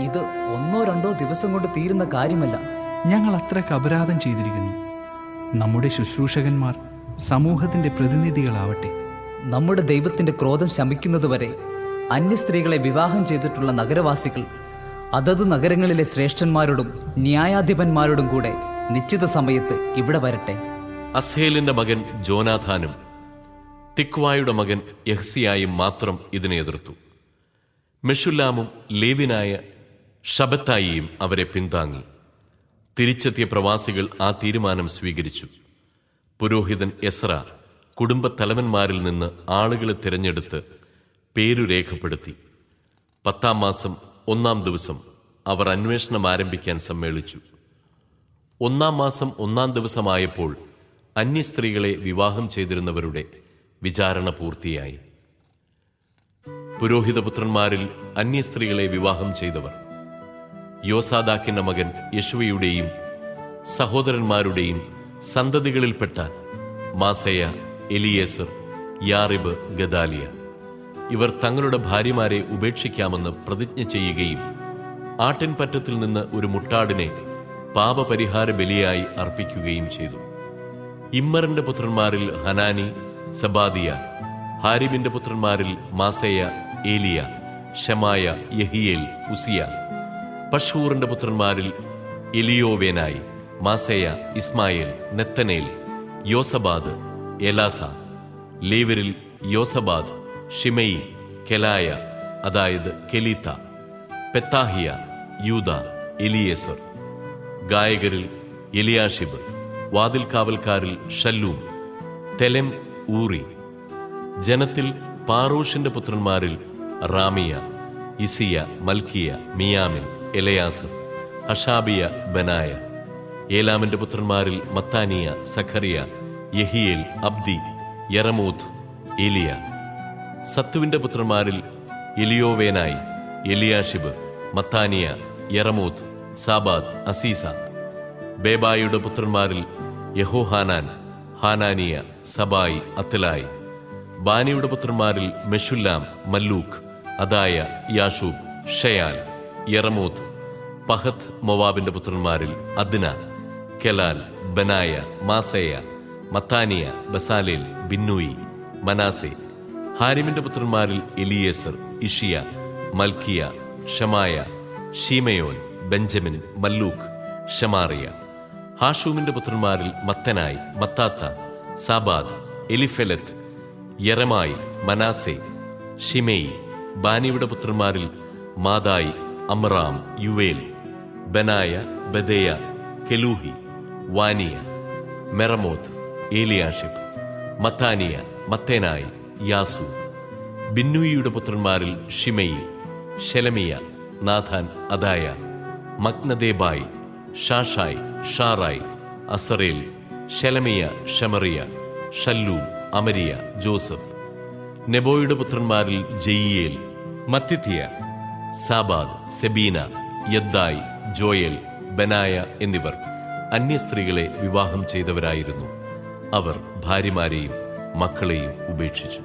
ഇത് 1-2 ദിവസം കൊണ്ട് തീരുന്ന കാര്യമല്ല. ഞങ്ങൾ അത്രയ്ക്ക് അപരാധം ചെയ്തിരിക്കുന്നു. നമ്മുടെ ശുശ്രൂഷകന്മാർ സമൂഹത്തിന്റെ പ്രതിനിധികളാവട്ടെ. നമ്മുടെ ദൈവത്തിന്റെ ക്രോധം ശമിക്കുന്നതുവരെ അന്യ സ്ത്രീകളെ വിവാഹം ചെയ്തിട്ടുള്ള നഗരവാസികൾ അതത് നഗരങ്ങളിലെ ശ്രേഷ്ഠന്മാരോടും ന്യായാധിപന്മാരോടും കൂടെ നിശ്ചിത സമയത്ത് ഇവിടെ വരട്ടെ. അസ്ഹേലിന്റെ മകൻ ജോനാഥാനും തിക്വായുടെ മകൻ യഹ്സിയായും മാത്രം ഇതിനെ എതിർത്തു. മെഷുല്ലാമും ലേവിനായ ഷബത്തായിയും അവരെ പിന്താങ്ങി. തിരിച്ചെത്തിയ പ്രവാസികൾ ആ തീരുമാനം സ്വീകരിച്ചു. പുരോഹിതൻ എസ്ര കുടുംബത്തലവന്മാരിൽ നിന്ന് ആളുകളെ തിരഞ്ഞെടുത്ത് പേരു രേഖപ്പെടുത്തി. 10-ാം മാസം 1-ാം ദിവസം അവർ അന്വേഷണം ആരംഭിക്കാൻ സമ്മേളിച്ചു. 1-ാം മാസം 1-ാം ദിവസമായപ്പോൾ അന്യ സ്ത്രീകളെ വിവാഹം ചെയ്തിരുന്നവരുടെ വിചാരണ പൂർത്തിയായി. പുരോഹിതപുത്രന്മാരിൽ അന്യ സ്ത്രീകളെ വിവാഹം ചെയ്തവർ യോസാദാക്കിന്റെ മകൻ യെശുവയുടെയും സഹോദരന്മാരുടെയും സന്തതികളിൽപ്പെട്ട മാസയ, എലിയേസർ, യാറിബ്, ഗദാലിയ. ഇവർ തങ്ങളുടെ ഭാര്യമാരെ ഉപേക്ഷിക്കാമെന്ന് പ്രതിജ്ഞ ചെയ്യുകയും ആട്ടിൻപറ്റത്തിൽ നിന്ന് ഒരു മുട്ടാടിനെ പാപപരിഹാര ബലിയായി അർപ്പിക്കുകയും ചെയ്തു. ഇമ്മറിന്റെ പുത്രന്മാരിൽ ഹനാനി, സബാദിയ. ഹാരിബിന്റെ പുത്രന്മാരിൽ മാസയ, ഏലിയ, ഷമായ, യഹിയേൽ, ഉസിയ. പഷൂറിന്റെ പുത്രന്മാരിൽ എലിയോവേനായി, മാസയ, ഇസ്മായേൽ, നെത്തനേൽ, യോസബാദ്, എലാസ. ലേവരിൽ യോസബാദ്, ഷിമയി, കെലായ, അതായത് കെലീത്ത, പെത്താഹിയ, യൂദ, എലിയേസർ. ഗായകരിൽ എലിയാഷിബ്. വാതിൽക്കാവൽക്കാരിൽ ഷല്ലൂം, തെലെം, ഊറി. ജനത്തിൽ പാറൂഷിന്റെ പുത്രന്മാരിൽ റാമിയ, ഇസിയ, മൽക്കിയ, മിയാമിൻ, എലയാസർ, ഹഷാബിയ, ബനായ. ഏലാമിന്റെ പുത്രന്മാരിൽ മത്താനിയ, സഖറിയ, യഹിയേൽ, അബ്ദി, യറമൂത്ത്, ഏലിയ. സത്തുവിന്റെ പുത്രന്മാരിൽ എലിയോവേനായി, എലിയാഷിബ്, മത്താനിയ, യറമൂത്ത്, സാബാദ്, അസീസ. ബേബായുടെ പുത്രന്മാരിൽ യഹോഹാനാൻ, ഹാനാനിയ, സബായി, അത്തലായി. ബാനിയുടെ പുത്രന്മാരിൽ മെഷുല്ലാം, മല്ലൂക്ക്, അദായ, യാഷൂബ്, ഷയാൽ, യറമൂത്ത്. പഹത്ത് മൊവാബിന്റെ പുത്രന്മാരിൽ അദ്ന, കെലാൽ, ബനായ, മാസയ, മത്താനിയ, ബസാലേൽ, ബിന്നൂയി, മനാസെ. ഹാരിമിന്റെ പുത്രന്മാരിൽ എലിയേസർ, ഇഷിയ, മൽക്കിയ, ഷമായ, ഷീമയോൻ, ബെഞ്ചമിൻ, മല്ലൂക്ക്, ഷമാറിയ. ഹാഷൂമിന്റെ പുത്രന്മാരിൽ മത്തനായി, മത്താത്ത, സാബാദ്, എലിഫെലത്ത്, യെറമായി, മനാസെ, ഷിമെയി. ബാനിയുടെ പുത്രന്മാരിൽ മാദായി, അമ്രാം, യുവേൽ, ബനായ, ബദേയ, കെലൂഹി, വാനിയ, മെറമോത്ത്, ഏലിയാഷിബ്, മത്താനിയ, മത്തേനായി, യാസു. ബിന്നൂയിയുടെ പുത്രന്മാരിൽ ഷിമെയി, ഷെലമിയ, നാഥാൻ, അദായ, മഗ്നദേബായി, ഷാഷായ്, ഷാറായ്, അസറേൽ, ഷെലമിയ, ഷമറിയ, ഷല്ലൂം, അമരിയ, ജോസഫ്. നെബോയുടെ പുത്രന്മാരിൽ ജയിയേൽ, മത്തിത്തിയ, സാബാദ്, സെബീന, യദ്ദായ്, ജോയേൽ, ബനായ എന്നിവർ അന്യസ്ത്രീകളെ വിവാഹം ചെയ്തവരായിരുന്നു. അവർ ഭാര്യമാരെയും മക്കളെയും ഉപേക്ഷിച്ചു.